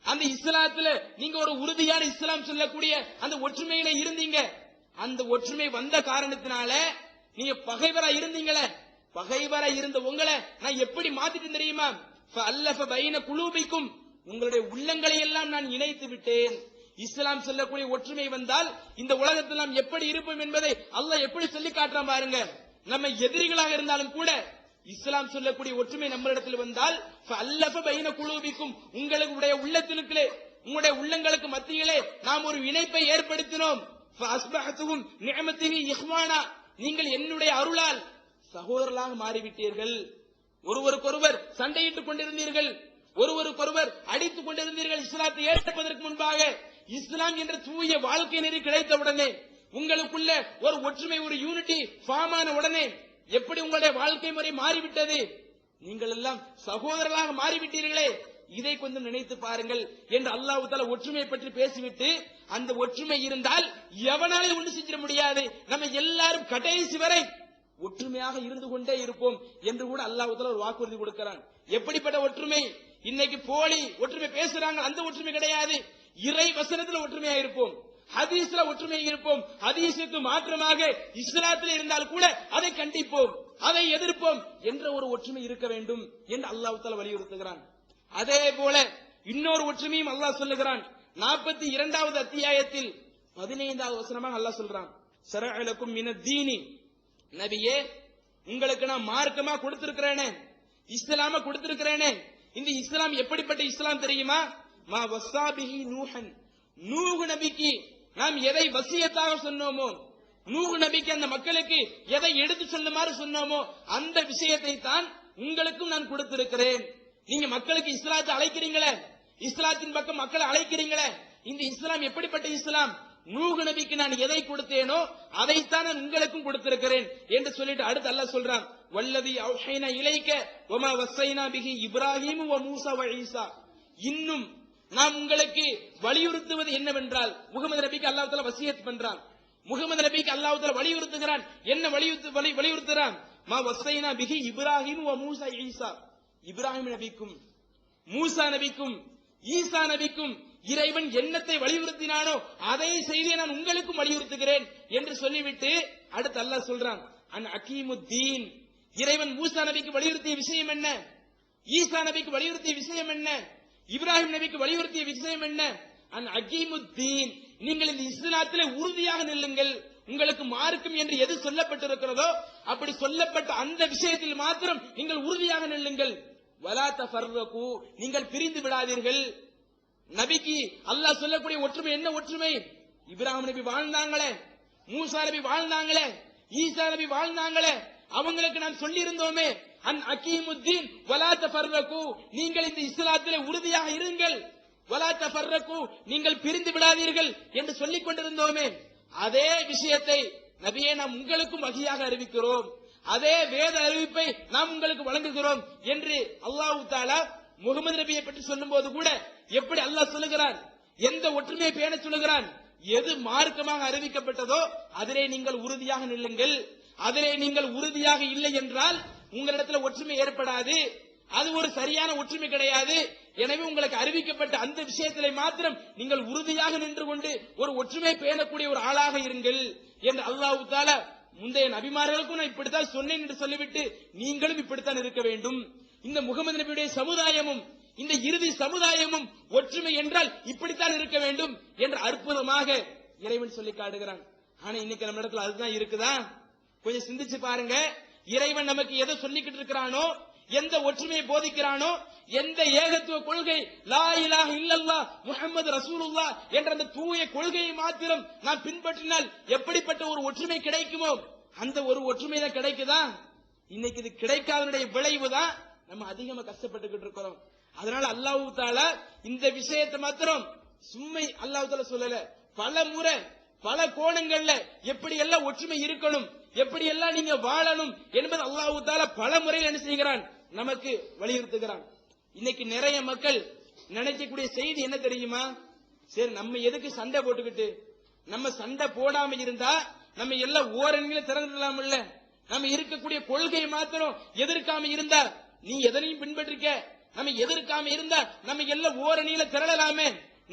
அந்த இஸ்லாத்துல நீங்க ஒரு உறுதியான இஸ்லாம் சொல்லக்கூடிய அந்த ஒற்றுமையில இருந்தீங்க. அந்த ஒற்றுமை வந்த காரணத்தினால நீங்க பகைவரா இருந்தீங்களே, பகைவரா இருந்த உங்களை நான் எப்படி மாத்திட்டு தெரியுமா? ஃபஅல்லஃப பைன குலூபிக்கும், உங்களுடைய உள்ளங்களை எல்லாம் நான் இணைத்து விட்டேன். இஸ்லாம் சொல்லக்கூடிய ஒற்றுமை வந்தால் இந்த உலகத்தில் நாம் எப்படி இருப்போம் என்பதை அல்லாஹ் எப்படி சொல்லி காட்டுறான் பாருங்க. நம்ம எதிரிகளாக இருந்தாலும் கூட இஸ்லாம் சொல்லக்கூடிய ஒற்றுமை நம்மளிடத்தில் வந்தால் ஃபஅல்லஃப பைன குலூபிக்கும், உங்களுடைய உள்ளத்திலே உங்களுடைய உள்ளங்களுக்கு மத்தியிலே நாம் ஒரு இணைப்பை ஏற்படுத்தினோம். ஃபஅஸ்பஹதுஹும் நிஅமத்திஹி இஹ்வானா, நீங்கள் என்னுடைய அருளால் சகோதரர்களாக மாறிவிட்டீர்கள். ஒருவருக்கொருவர் சண்டையிட்டுக் கொண்டிருந்தீர்கள், ஒருவருக்கொருவர் அடித்துக் கொண்டிருந்தீர்கள். இஸ்லாத்தை ஏற்பதற்கு முன்பாக இஸ்லாம் என்ற தூய வாழ்க்கை நெறி கிடைத்தவுடனே உங்களுக்குள்ள ஒரு ஒற்றுமை, ஒரு யூனிட்டி ஃபார்ம் ஆன உடனே எப்படி உங்களுடைய வாழ்க்கை முறை மாறிவிட்டது? நீங்கள் எல்லாம் சகோதரர்களாக மாறிவிட்டீர்களே, இதை கொஞ்சம் நினைத்து பாருங்கள் என்று அல்லாஹ் தஆலா ஒற்றுமையை பற்றி பேசிவிட்டு, அந்த ஒற்றுமை இருந்தால் எவனாலே ஒன்று செஞ்சிட முடியாது, நம்ம எல்லாரும் கடைசி வரை ஒற்றுமையாக இருந்து கொண்டே இருப்போம் என்று கூட அல்லாஹ் தஆலா ஒரு வாக்குறுதி கொடுக்கிறான். எப்படிப்பட்ட ஒற்றுமை? இன்னைக்கு போலி ஒற்றுமை பேசுறாங்க, அந்த ஒற்றுமை கிடையாது. இறை வசனத்தில் ஒற்றுமையா இருப்போம், ஹதீஸ்ல ஒற்றுமை இருப்போம். ஹதீஸுக்கு மாற்றமாக இஸ்லாத்தில் இருந்தால் கூட அதை கண்டிப்போம், அதை எதிர்ப்போம் என்ற ஒரு ஒற்றுமை இருக்க வேண்டும் என்று அல்லாஹ் தஆலா வலியுறுத்துகிறான். அதே போல இன்னொரு ஒற்றுமையும் அல்லாஹ் சொல்லுகிறான். 42வது அத்தியாயத்தில் 15வது வசனமாக அல்லாஹ் சொல்றான், ஷரஅ லக்கும் மினத் தீனி, நபியே உங்களுக்கு நான் மார்க்கமா கொடுத்திருக்கிறேனே, இஸ்லாம கொடுத்திருக்கிறேனே. இந்த இஸ்லாம் எப்படிப்பட்ட இஸ்லாம் தெரியுமா? மா வஸாபிஹி நூஹன், நூஹ் நபிக்கு நாம் எதை வசியத்தாக சொன்னோமோ, நூஹ் நபிக்கு அந்த மக்களுக்கு எதை எடுத்து சொல்லுமாறு சொன்னோமோ அந்த விஷயத்தை தான் உங்களுக்கும் நான் கொடுத்திருக்கிறேன். நீங்க மக்களுக்கு இஸ்லாத்தை அழைக்கிறீங்களே, இஸ்லாத்தின் பக்கம் மக்களை அழைக்கிறீங்களே, இந்த இஸ்லாம் எப்படிப்பட்ட இஸ்லாம்? நூஹ் நபிக்கு நான் எதை கொடுத்தேனோ அதைத்தான் நான் உங்களுக்கும் கொடுத்திருக்கிறேன் என்று சொல்லிட்டு அடுத்து அல்லாஹ் சொல்றான், வல்லதி அவ்ஹைனா இலைக்க வமா வஸைனா பிஹி இப்ராஹீம் வ மூஸா வ ஈசா. இன்னும் நாம் உங்களுக்கு வலியுறுத்துவது என்னவென்றால், முகமது நபிக்கு அல்லாஹ் தஆலா வசியத் பண்றான், முகமது நபிக்கு அல்லாஹ் தஆலா வலியுறுத்துகிறான். என்ன வலியுறுத்துறான்? மா வஸைனா பிஹி இப்ராஹீம் வ மூஸா ஈசா, இப்ராஹிம் நபிக்கும் மூசா நபிக்கும் ஈசா நபிக்கும் இறைவன் என்னத்தை வலியுறுத்தினானோ அதை செய்தே நான் உங்களுக்கும் வலியுறுத்துகிறேன் என்று சொல்லிவிட்டு அடுத்து அல்லாஹ் சொல்றான், அன் அகீமுத்தீன், இறைவன் மூசா நபிக்கு வலியுறுத்திய விஷயம் என்ன? ஈசா நபிக்கு வலியுறுத்திய விஷயம் என்ன? இப்ராஹிம் நபிக்கு வலியுறுத்திய விஷயம் என்ன? அன் அகீமுத்தீன், நீங்கள் இந்த இஸ்லாத்திலே உறுதியாக நில்லுங்கள். உங்களுக்கு மார்க்கம் என்று எது சொல்லப்பட்டிருக்கிறதோ அப்படி சொல்லப்பட்ட அந்த விஷயத்தில் மாத்திரம் நீங்கள் உறுதியாக நில்லுங்கள். வலா தஃபர்ரகு, நீங்கள் பிரிந்து விடாதீர்கள். நபிக்கு அல்லாஹ் சொல்லக்கூடிய ஒற்றுமை என்ன ஒற்றுமை? இப்ராஹிம் நபி வாழ்ந்தாங்களே, மூசா நபி வாழ்ந்தாங்களே, ஈசா நபி வாழ்ந்தாங்களே, அவங்களுக்கு நான் சொல்லி இருந்தோமே, அன் அகீமுத்தீன் வலா தஃபர்ரகு, நீங்கள் இந்த இஸ்லாத்திலே உறுதியாக இருங்கள். வலா தஃபர்ரகு, நீங்கள் பிரிந்து விடாதீர்கள் என்று சொல்லிக் கொண்டிருந்தோமே, அதே விஷயத்தை நபியே நாம் உங்களுக்கும் வகையாக அறிவிக்கிறோம். அதே வேத அறிவிப்பை நாம் உங்களுக்கு வழங்குகிறோம் என்று அல்லாஹ் தஆலா முகமது நபியை பற்றி சொல்லும் போது கூட எப்படி அல்லாஹ் சொல்லுகிறான்? எந்த ஒற்றுமையை பேண சொல்லுகிறான்? எது மார்க்கமாக அறிவிக்கப்பட்டதோ அதிலே நீங்கள் உறுதியாக நில்லுங்கள். அதிலே நீங்கள் உறுதியாக இல்லை என்றால் உங்களிடத்தில் ஒற்றுமை ஏற்படாது. அது ஒரு சரியான ஒற்றுமை கிடையாது. எனவே உங்களுக்கு அறிவிக்கப்பட்ட அந்த விஷயத்திலே மாத்திரம் நீங்கள் உறுதியாக நின்று கொண்டு ஒரு ஒற்றுமை பேணக்கூடிய ஒரு ஆளாக இருங்கள் என்று அல்லாஹ் தஆலா முந்தைய நபிமார்களுக்கும் நான் இப்படித்தான் சொன்னேன் என்று சொல்லிவிட்டு நீங்களும் இப்படித்தான் இருக்க வேண்டும். இந்த முகமது நபியுடைய சமுதாயமும் இந்த இறுதி சமுதாயமும் ஒற்றுமை என்றால் இப்படித்தான் இருக்க வேண்டும் என்று அற்புதமாக இறைவன் சொல்லி காட்டுகிறான். ஆனா இன்னைக்கு நம்ம இடத்துல அதுதான் இருக்குதா? கொஞ்சம் சிந்திச்சு பாருங்க. இறைவன் நமக்கு எதை சொல்லிக்கிட்டு இருக்கிறானோ, எந்த ஒற்றுமையை போதிக்கிறானோ, எந்த ஏகத்துவ கொள்கை லா இலாஹ இல்லல்லாஹ் முஹம்மது ரசூலுல்லாஹ் என்ற அந்த தூய கொள்கையை மாத்திரம் நாம் பின்பற்றினால் எப்படிப்பட்ட ஒரு ஒற்றுமை கிடைக்குமோ அந்த ஒரு ஒற்றுமை தான் கிடைக்குதா? இன்னைக்கு இது கிடைக்காதனுடைய விளைவு தான் நம்ம அதிகமா கஷ்டப்பட்டுக்கிட்டு இருக்கிறோம். அதனால அல்லாஹ் தஆலா இந்த விஷயத்தை மாத்திரம் சும்மை அல்லாஹ் தஆலா சொல்லல, பல முறை பல கோணங்கள்ல எப்படி எல்லாம் ஒற்றுமை இருக்கணும், எப்படி எல்லாம் நீங்க வாழணும் என்பது அல்லாஹ் தஆலா பல முறையில் என்ன செய்கிறான்? நமக்கு வலியுறுத்துகிறான். இன்னைக்கு நிறைய மக்கள் நினைக்கக்கூடிய செய்தி என்ன தெரியுமா? சரி, நம்ம எதுக்கு சண்டை போட்டுக்கிட்டு, நம்ம சண்டை போடாம இருந்தா நம்ம எல்லாம் ஓரணியில திறந்துடலாம் இல்ல, நம்ம இருக்கக்கூடிய கொள்கையை மாத்திரம் எதிர்க்காம இருந்தா, நீ எதனையும் பின்பற்றிக்க, நம்ம எதிர்க்காம இருந்தா நம்ம எல்லாம் ஓரணியில திரளலாமே,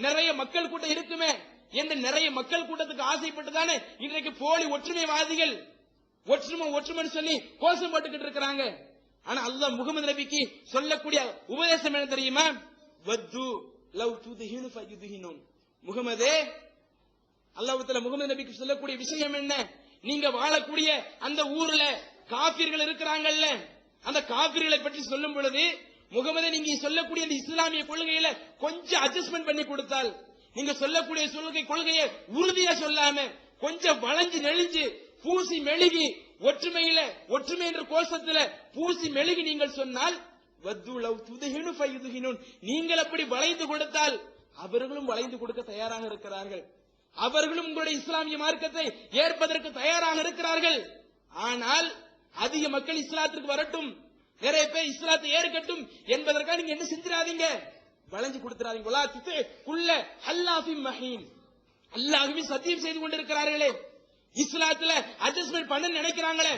நிறைய மக்கள் கூட்டம் இருக்குமே என்று நிறைய மக்கள் கூட்டத்துக்கு ஆசைப்பட்டுதானே இன்றைக்கு போலி ஒற்றுமைவாதிகள் ஒற்றுமை சொல்லி கோஷம் போட்டுக்கிட்டு இருக்கிறாங்க. ஆனா அல்லாஹ் முகமது நபிக்கு சொல்லக்கூடிய உபதேசம் என்ன தெரியுமா? வத்து லவ் துதிஹினு ஃபயுதிஹினுன். முகமதே, அல்லாஹ் தஆலா முகமது நபிக்கு சொல்லக்கூடிய விஷயம் என்ன? நீங்க வாழக்கூடிய அந்த ஊர்ல காபிர்கள் இருக்கிறாங்கல்ல, அந்த காபிர்களை பற்றி சொல்லும் பொழுது முகமதே, நீங்க சொல்லக்கூடிய இந்த இஸ்லாமிய கொள்கையில கொஞ்சம் அட்ஜஸ்ட்மெண்ட் பண்ணி கொடுத்தால், நீங்க சொல்லக்கூடிய கொள்கையை உறுதியா சொல்லாம கொஞ்சம் வளைஞ்சு நெளிஞ்சு பூசி மெழுகி ஒற்றுமை என்ற கோஷத்துல பூசி மெழுகி நீங்கள் சொன்னால், வத்து லவ் துதிஹினு ஃபயுதிஹினுன், நீங்கள் அப்படி வளைந்து கொடுத்தால் அவர்களும் வளைந்து கொடுக்க தயாராக இருக்கிறார்கள். அவர்களும் உங்களுடைய இஸ்லாமிய மார்க்கத்தை ஏற்பதற்கு தயாராக இருக்கிறார்கள். ஆனால் அதிக மக்கள் இஸ்லாத்திற்கு வரட்டும், நிறைய பேர் இஸ்லாத்தை ஏற்கட்டும் என்பதற்காக நீங்க என்ன செஞ்சிடாதீங்க, வளைஞ்சு கொடுத்துறாதீங்க. வலா துதிகுல்ல ஹல்லாஃபின் மஹீன், அல்லாஹ்வே சத்தியம் செய்து கொண்டிருக்கிறார்களே, இஸ்லாத்துல அட்ஜஸ்ட்மெண்ட் பண்ண நினைக்கிறாங்களே,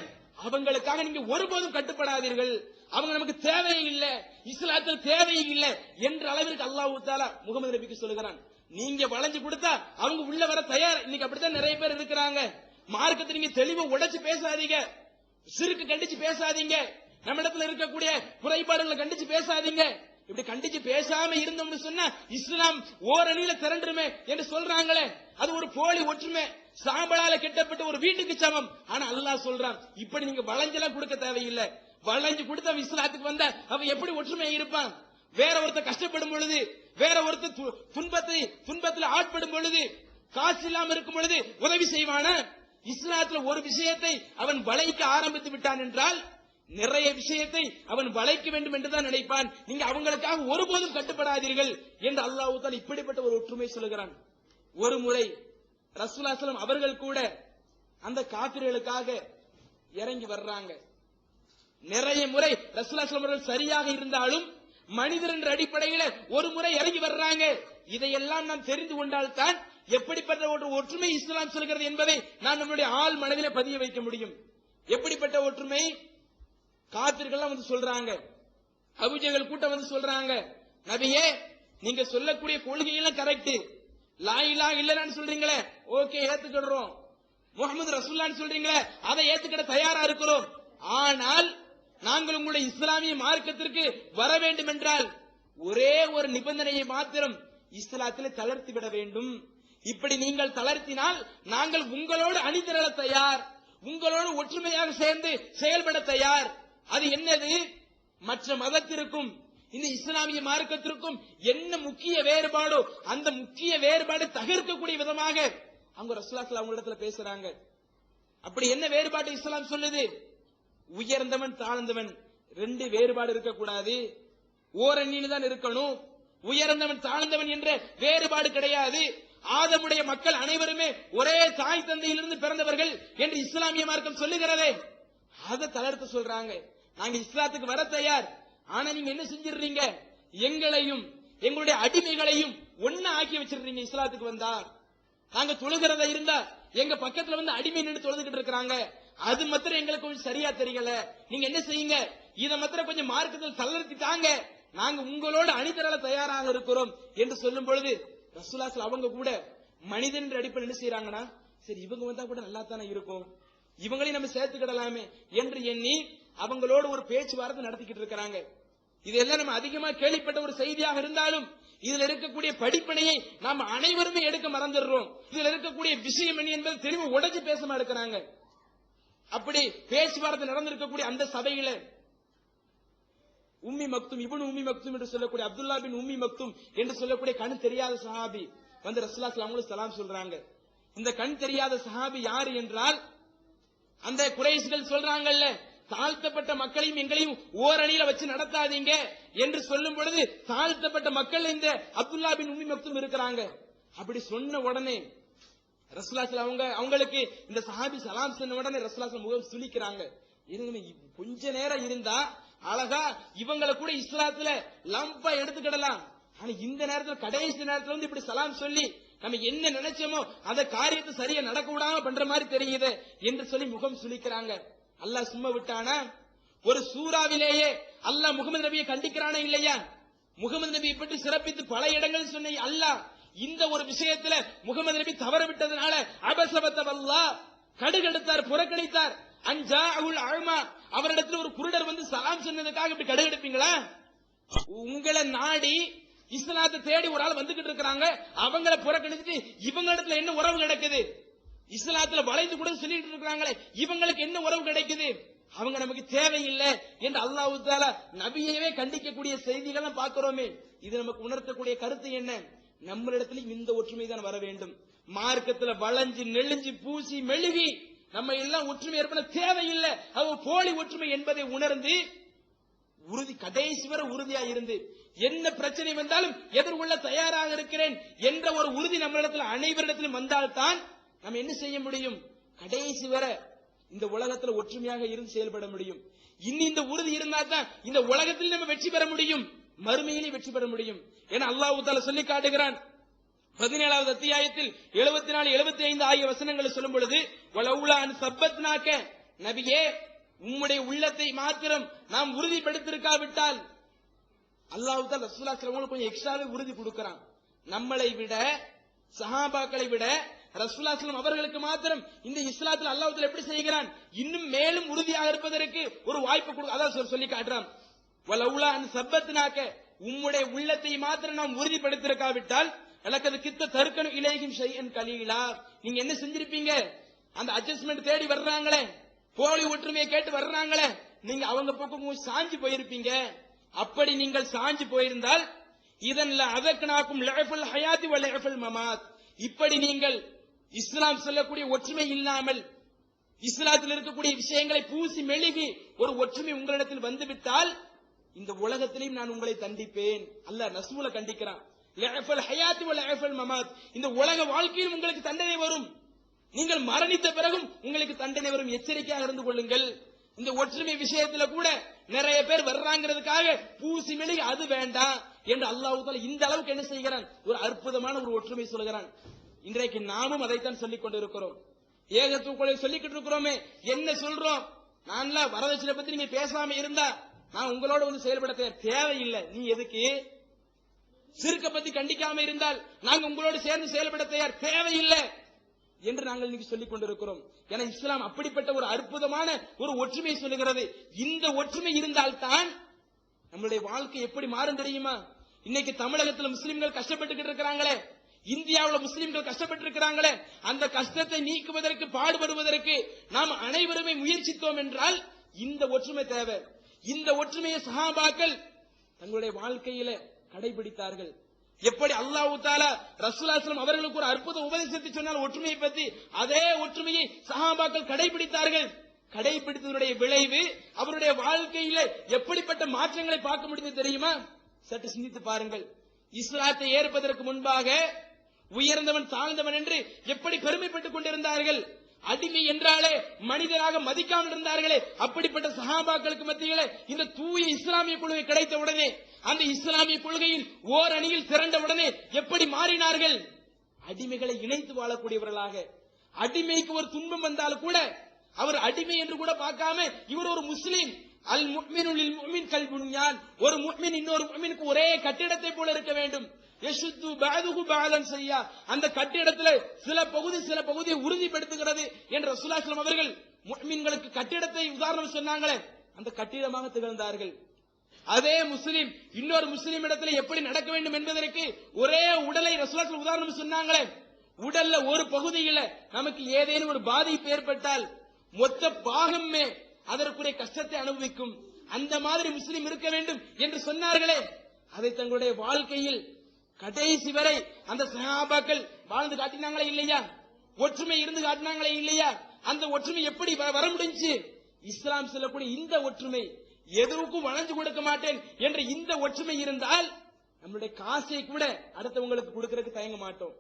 அவங்களுக்காக நீங்க ஒருபோதும் கட்டுப்படாதீர்கள். அவங்க நமக்கு தேவையில்லை, இஸ்லாத்தில் தேவையில்லை என்ற அளவிற்கு அல்லாஹ் தஆலா முகமது நபிக்கு சொல்லுகிறான். நீங்க வளைஞ்சு கொடுத்தா அவங்க உள்ள வர தயார். இன்னைக்கு அப்படித்தான் நிறைய பேர் இருக்கிறாங்க. மார்க்கத்தை நீங்க தெளிவா உடைச்சு பேசாதீங்க, சிறுக்கு கண்டிச்சு பேசாதீங்க, நம்ம இடத்துல இருக்கக்கூடிய குறைபாடுகளை கண்டிச்சு பேசாதீங்க. இப்படி கண்டிச்சு பேசாம இருந்தோம்னு சொன்னா இஸ்லாம் ஓரணியில திரண்டுருமே என்று சொல்றாங்களே, அது ஒரு போலி ஒற்றுமை, சாம்பலால கெட்டப்பட்ட ஒரு வீட்டுக்கு சமம். ஆனா அல்லாஹ் சொல்றான், இப்படி நீங்க வளைஞ்செல்லாம் கொடுக்க தேவையில்லை. வளைஞ்சு கொடுத்த இஸ்லாத்துக்கு வந்தா அவன் எப்படி ஒற்றுமை இருப்பான்? வேற ஒருத்தர் கஷ்டப்படும் பொழுது, வேற ஒருத்தர் துன்பத்தில் ஆட்படும் பொழுது, காசு இல்லாம இருக்கும் பொழுது உதவி செய்வானா? இஸ்லாத்துல ஒரு விஷயத்தை அவன் வளைக்க ஆரம்பித்து விட்டான் என்றால் நிறைய விஷயத்தை அவன் வளைக்க வேண்டும் என்றுதான் நினைப்பான். நீங்க அவங்களுக்காக ஒருபோதும் கட்டுப்படாதீர்கள் என்று அல்லாஹ் தஆலா இப்படிப்பட்ட ஒரு ஒற்றுமை சொல்லுகிறான். ஒரு முறை ரசூலுல்லாஹி ஸல்லல்லாஹு அலைஹி வஸல்லம் அவர்கள் கூட அந்த காபிர்களுக்காக இறங்கி வர்றாங்க. நிறைய முறை ரசூலுல்லாஹி ஸல்லல்லாஹு அலைஹி வஸல்லம் அவர்கள் சரியாக இருந்தாலும் மனிதர் என்ற அடிப்படையில ஒரு முறை இறங்கி வர்றாங்க. இதையெல்லாம் நாம் தெரிந்து கொண்டால் தான் எப்படிப்பட்ட ஒரு ஒற்றுமை இஸ்லாம் சொல்கிறது என்பதை நாம் நம்முடைய ஆள் மனதிலே பதிய வைக்க முடியும். எப்படிப்பட்ட ஒற்றுமை? காபிர்கள் வந்து சொல்றாங்க, அபூஜஹல் கூட்டம் வந்து சொல்றாங்க, நபியே நீங்க சொல்லக்கூடிய கொள்கையெல்லாம் கரெக்ட், லா இலாஹ இல்லல்லாஹ்னு சொல்றீங்களே, ஓகே ஏத்துக்கிறோம், முஹம்மது ரசூலுல்லாஹ்னு சொல்றீங்களே அதை ஏத்துக்கிட தயாரா இருக்கிறோம். ஆனால் நாங்கள் உங்களுடைய இஸ்லாமிய மார்க்கத்திற்கு வர வேண்டும் என்றால் ஒரே ஒரு நிபந்தனையை மாத்திரம் இஸ்லாத்தில் தளர்த்தி விட வேண்டும். இப்படி நீங்கள் தளர்த்தினால் நாங்கள் உங்களோடு அணிதிரள தயார், உங்களோடு ஒற்றுமையாக சேர்ந்து செயல்பட தயார். அது என்னது? மற்ற மதத்திற்கும் இந்த இஸ்லாமிய மார்க்கத்திற்கும் என்ன முக்கிய வேறுபாடோ அந்த முக்கிய வேறுபாடு தகர்க்கக்கூடிய விதமாக அவங்க ரசூலுல்லாஹி அவங்க இடத்துல பேசுறாங்க. அப்படி என்ன வேறுபாடு இஸ்லாம் சொல்லுது? உயர்ந்தவன் தாழ்ந்தவன் ரெண்டு வேறுபாடு இருக்கக்கூடாது, ஓரணியில் தான் இருக்கணும். உயர்ந்தவன் தாழ்ந்தவன் என்ற வேறுபாடு கிடையாது. ஆதமுடைய மக்கள் அனைவருமே ஒரே தாய் தந்தையிலிருந்து பிறந்தவர்கள் என்று இஸ்லாமிய மார்க்கம் சொல்லுகிறதே, அதை தளர்த்து சொல்றாங்க. நாங்க இஸ்லாத்துக்கு வர தயார், ஆனா நீங்க என்ன செஞ்சிடுறீங்க? எங்களையும் எங்களுடைய அடிமைகளையும் ஒண்ணு ஆக்கி வச்சிருக்கீங்க. இஸ்லாத்துக்கு வந்தா நாங்க தொழுகிறத இருந்தா எங்க பக்கத்துல வந்து அடிமை நின்று தொழுதுகிட்டு இருக்கிறாங்க, அது மாத்திரம் எங்களுக்கு கொஞ்சம் சரியா தெரியல. நீங்க என்ன செய்யுங்க? இத மாத்திரம் கொஞ்சம் மார்க்கத்தில் தளர்த்தி தாங்க, நாங்க உங்களோட அணிதிரள தயாராக இருக்கிறோம் என்று சொல்லும் பொழுது ரசூலுல்லாஹி அவங்க கூட மனிதன் அடிப்படையில் என்ன செய்யறாங்கன்னா, சரி இவங்க வந்தா கூட நல்லா தானே இருக்கும், இவங்களையும் நம்ம சேர்த்துக்கிடலாமே என்று எண்ணி அவங்களோட ஒரு பேச்சுவார்த்தை நடத்திக்கிட்டு இருக்கிறாங்க. இதெல்லாம் நம்ம அதிகமா கேள்விப்பட்ட ஒரு செய்தியாக இருந்தாலும் இதுல இருக்கக்கூடிய படிப்பனையை நாம் அனைவருமே எடுக்க மறந்துடுறோம். இதுல இருக்கக்கூடிய விஷயம் என்ன என்பது தெளிவு உடைச்சு பேசமா இருக்கிறாங்க. அப்படி பேச்சுவார்த்தை நடந்திருக்கக்கூடிய அந்த சபையில உம்மி மக்தும் இப்னு உம்மி மக்தும் என்று சொல்லக்கூடிய அப்துல்லா பின் உம்மி மக்தும் என்று சொல்லக்கூடிய கண் தெரியாத சஹாபி வந்து ரசூலுல்லாஹி ஸல்லல்லாஹு சலாம் சொல்றாங்க. இந்த கண் தெரியாத சஹாபி யாரு என்றால், அந்த குறைஷ்கள் சொல்றாங்கல்ல, தாழ்த்தப்பட்ட மக்களையும் எங்களையும் ஓரணியில வச்சு நடத்தாதீங்க என்று சொல்லும் பொழுது தாழ்த்தப்பட்ட மக்கள் இந்த அப்துல்லா பின் உம்மி மக்தும் இருக்கிறாங்க. அப்படி சொன்ன உடனே ரசூலுல்லாஹி அவங்களுக்கு இந்த சஹாபி சலாம் சொன்ன உடனே ரசூலுல்லாஹி முகம் சுளிக்கிறாங்க. கொஞ்ச நேரம் இருந்தா அழகா இவங்களை கூட இஸ்லாத்துல லம்பா எடுத்துக்கிடலாம், ஆனா இந்த நேரத்துல கடைசி நேரத்துல வந்து இப்படி சலாம் சொல்லி நம்ம என்ன நினைச்சோமோ அந்த காரியத்தை சரியா நடக்க விடாம பண்ற மாதிரி தெரியுது என்று சொல்லி முகம் சுளிக்கிறாங்க. அல்லாஹ் சும்மா விட்டானா? ஒரு சூறாவிலேயே அல்லாஹ் முகமது நபியை கண்டிக்கிறானே இல்லையா? முகமது நபியை பற்றி சிறப்பித்து பல இடங்கள் சொன்ன அல்லாஹ் இந்த ஒரு விஷயத்துல முகமது நபி தவற விட்டதனால அபசபத்தவல்லாஹ் கடுகெடுத்தார், புறக்கணித்தார். அன்ஜாஉல் அழ்மா, அவரிடத்துல ஒரு குருடர் வந்து சலாம் சொன்னதுக்காக இப்படி கடுகெடுப்பீங்களா? உங்களை நாடி இஸ்லாத்தை தேடி ஒரு ஆள் வந்துகிட்டு இருக்கிறாங்க, அவங்களை புறக்கணிச்சுட்டு இவங்க இடத்துல என்ன உறவு கிடைக்குது? இஸ்லாத்துல வளைந்து கூட சொல்லிட்டு இருக்கிறாங்களே, இவங்களுக்கு என்ன உறவு கிடைக்குது? அவங்க நமக்கு தேவையில்லை என்று அல்லாஹ் தஆலா நபியவே கண்டிக்கக்கூடிய செய்திகளை பார்க்கிறோமே. இது நமக்கு உணர்த்தக்கூடிய கருத்து என்ன? நம்மளிடத்திலும் இந்த ஒற்றுமை தான் வர வேண்டும். மார்க்கத்துல வளைஞ்சு நெளிஞ்சு பூசி மெழுகி நம்ம எல்லாம் ஒற்றுமை ஏற்பட தேவையில்லை. அது போலி ஒற்றுமை என்பதை உணர்ந்து உறுதி கடைசி வரை உறுதியா இருந்து என்ன பிரச்சனை வந்தாலும் எதிர்கொள்ள தயாராக இருக்கிறேன் என்ற ஒரு உறுதி நம்மளிடத்தில் அனைவரிடத்திலும் வந்தால்தான் நம்ம என்ன செய்ய முடியும்? கடைசி வரை இந்த உலகத்துல ஒற்றுமையாக இருந்து செயல்பட முடியும். இன்னும் இந்த உறுதி இருந்தா தான் இந்த உலகத்தில் நம்ம வெற்றி பெற முடியும், மறுமையிலே வெற்றி பெற முடியும். ஏன்னா அல்லாஹ் தஆலா சொல்லி காட்டுகிறான் 17வது அத்தியாயத்தில் 74, 75 ஆகிய வசனங்களை சொல்லும் பொழுது, வலவுலா அன் சப்பத்னாக, நபியே உம்முடைய உள்ளத்தை மாத்திரம் நாம் உறுதிப்படுத்திருக்காவிட்டால், அல்லாஹ் தஆலா ரசூலுல்லாஹி ஸல்லல்லாஹு கொஞ்சம் எக்ஸ்ட்ராவே உறுதி கொடுக்கிறான். நம்மளை விட சஹாபாக்களை விட ரசூலுல்லாஹி ஸல்லல்லாஹு அவர்களுக்கு மாத்திரம் இந்த இஸ்லாத்தில் அல்லாஹ் தஆலா எப்படி செய்கிறான்? இன்னும் மேலும் உறுதியாக இருப்பதற்கு ஒரு வாய்ப்பு கொடுக்க அதான் சொல்லி காட்டுறான். வலவுலா அன் சப்பத்னாக, உம்முடைய உள்ளத்தை மாத்திரம் நாம் உறுதிப்படுத்திருக்காவிட்டால் எனக்கு கித்த தர்க்கனு இலைஹிம் ஷைஅன் கலீலா, நீங்க என்ன செஞ்சிருப்பீங்க? அந்த அட்ஜஸ்ட்மெண்ட் தேடி வர்றாங்களே, போலி ஒற்றுமையை கேட்டு வர்றாங்களே, நீங்க அவங்க பக்கம் சாஞ்சு போயிருப்பீங்க. அப்படி நீங்கள் சாஞ்சு போயிருந்தால் இதன்ல அதற்குனாக்கும் லஃபல் ஹயாத்தி வ லஃபல் மமாத், இப்படி நீங்கள் இஸ்லாம் சொல்லக்கூடிய ஒற்றுமை இல்லாமல் இஸ்லாத்தில் இருக்கக்கூடிய விஷயங்களை பூசி மெழுகி ஒரு ஒற்றுமை உங்களிடத்தில் வந்துவிட்டால் இந்த உலகத்திலையும் நான் உங்களை தண்டிப்பேன். அல்லாஹ் ரசூலை கண்டிக்கிறான். லஃபல் ஹயாத்தி வ லஃபல் மமாத், இந்த உலக வாழ்க்கையில் உங்களுக்கு தண்டனை வரும், நீங்கள் மரணித்த பிறகும் உங்களுக்கு தண்டனை வரும், எச்சரிக்கையாக இருந்து கொள்ளுங்கள். இந்த ஒற்றுமை விஷயத்துல கூட நிறைய பேர் வர்றாங்கிறதுக்காக பூசி மெழுகி அது வேண்டாம் என்று அல்லாஹ் தஆலா இந்த அளவுக்கு என்ன செய்கிறான்? ஒரு அற்புதமான ஒரு ஒற்றுமை சொல்கிறான். இன்றைக்கு நாமும் அதைத்தான் சொல்லிக் கொண்டிருக்கிறோம். ஏகத்துவ சொல்லிக்கிட்டு இருக்கிறோமே, என்ன சொல்றோம்? நான்லாம் வரதட்சணை பத்தி நீங்க பேசாம இருந்தா நான் உங்களோட வந்து செயல்பட தேவையில்லை. நீ எதுக்கு? சிறுக்க பத்தி கண்டிக்காம இருந்தால் நாங்க உங்களோட சேர்ந்து செயல்பட தேவையில்லை. என்று நாங்கள் இன்னைக்கு சொல்லிக் கொண்டிருக்கிறோம். ஏன்னா இஸ்லாம் அப்படிப்பட்ட ஒரு அற்புதமான ஒரு ஒற்றுமையை சொல்லுகிறது. இந்த ஒற்றுமை இருந்தால்தான் நம்மளுடைய வாழ்க்கை எப்படி மாறும் தெரியுமா? இன்னைக்கு தமிழகத்தில் முஸ்லிம்கள் கஷ்டப்பட்டுக்கிட்டு இருக்கிறாங்களே, இந்தியாவில் முஸ்லிம்கள் கஷ்டப்பட்டு இருக்கிறாங்களே, அந்த கஷ்டத்தை நீக்குவதற்கு பாடுபடுவதற்கு நாம் அனைவருமே முயற்சித்தோம் என்றால் இந்த ஒற்றுமை தேவை. இந்த ஒற்றுமையை சஹாபாக்கள் தங்களுடைய வாழ்க்கையில கடைபிடித்தார்கள். எப்படி அல்லாஹ் தஆலா ரசூலுல்லாஹி ஸல்லல்லாஹு அவர்களுக்கு ஒரு அற்புத உபதேசத்தை சொன்னால் ஒற்றுமையை பற்றி, அதே ஒற்றுமையை சஹாபாக்கள் கடைபிடித்தார்கள். கடைபிடித்ததனுடைய விளைவு அவருடைய வாழ்க்கையில எப்படிப்பட்ட மாற்றங்களை பார்க்க முடியுது தெரியுமா? சற்று சிந்தித்து பாருங்கள். இஸ்லாத்தை ஏற்பதற்கு முன்பாக உயர்ந்தவன் தாழ்ந்தவன் என்று எப்படி பெருமைப்பட்டுக் கொண்டிருந்தார்கள். அடிமை என்றாலே மனிதராக மதிக்காமல் இருந்தார்களே, அப்படிப்பட்ட சஹாபாக்களுக்கு மத்தியிலே இந்த தூய இஸ்லாமிய கொள்கை கிடைத்த உடனே, அந்த இஸ்லாமிய கொள்கையில் ஓர் அணியில் திரண்ட உடனே எப்படி மாறினார்கள்? அடிமைகளை இணைத்து வாழக்கூடியவர்களாக. அடிமைக்கு ஒரு துன்பம் வந்தாலும் கூட அவர் அடிமை என்று கூட பார்க்காம இவர் ஒரு முஸ்லீம். அல் முஃமினு லில் முஃமின் கல் புன்யான். ஒரு முஃமின் இன்னொரு முஃமினுக்கு ஒரே கட்டிடத்தை போல இருக்க வேண்டும். யஷுத்து பஅதுஹு பஅதன் ஸய்யா. அந்த கட்டிடத்துல சில பகுதியை உறுதிப்படுத்துகிறது என்று ரசூலுல்லாஹி ஸல்லல்லாஹு அலைஹி அவர்கள் முஃமின்களுக்கு கட்டிடத்தை உதாரணம் சொன்னாங்களே, அந்த கட்டிடமாக திகழ்ந்தார்கள். அதே முஸ்லிம் இன்னொரு முஸ்லிம் இடத்துல எப்படி நடக்க வேண்டும் என்பதற்கு ஒரே உடலை ரசூலுல்லாஹி ஸல்லல்லாஹு அலைஹி உதாரணம் சொன்னாங்களே. உடல்ல ஒரு பகுதியில நமக்கு ஏதேனும் ஒரு பாதிப்பு ஏற்பட்டால் மொத்த பாகமே அதற்குரிய கஷ்டத்தை அனுபவிக்கும். அந்த மாதிரி முஸ்லிம் இருக்க வேண்டும் என்று சொன்னார்களே, அதை தங்களுடைய வாழ்க்கையில் கடைசி வரை அந்த சஹாபாக்கள் வாழ்ந்து காட்டினாங்களே இல்லையா? ஒற்றுமை இருந்து காட்டினாங்களே இல்லையா? அந்த ஒற்றுமை எப்படி வர முடிஞ்சு? இஸ்லாம் சொல்லக்கூடிய இந்த ஒற்றுமை, எதுவுக்கும் வளைஞ்சு கொடுக்க மாட்டேன் என்ற இந்த ஒற்றுமை இருந்தால் நம்மளுடைய காசை கூட அடுத்தவங்களுக்கு கொடுக்கறதுக்கு தயங்க மாட்டோம்.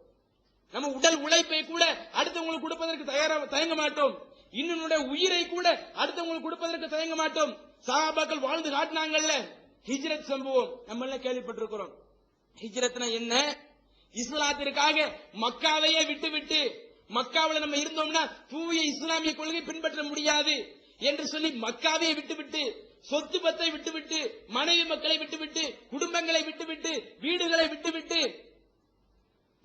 நம்ம உடல் உழைப்பை கூட அடுத்தவங்களுக்கு கொடுப்பதற்கு தயங்க மாட்டோம். இன்னுடைய உயிரை கூட அடுத்தவங்களுக்கு கொடுப்பதற்கு தயங்க மாட்டோம். சஹாபாக்கள் வாழ்ந்து காட்டினாங்கல்ல. ஹிஜ்ரத் சம்பவம் நம்ம எல்லாம் கேள்விப்பட்டிருக்கிறோம். ஹிஜ்ரத்னா என்ன? இஸ்லாத்திற்காக மக்காவையே விட்டு மக்காவில் நம்ம இருந்தோம்னா தூய இஸ்லாமிய கொள்கை பின்பற்ற முடியாது என்று சொல்லி மக்காவையே விட்டு சொத்து பத்தை விட்டு மனைவி மக்களை விட்டு குடும்பங்களை விட்டு வீடுகளை விட்டு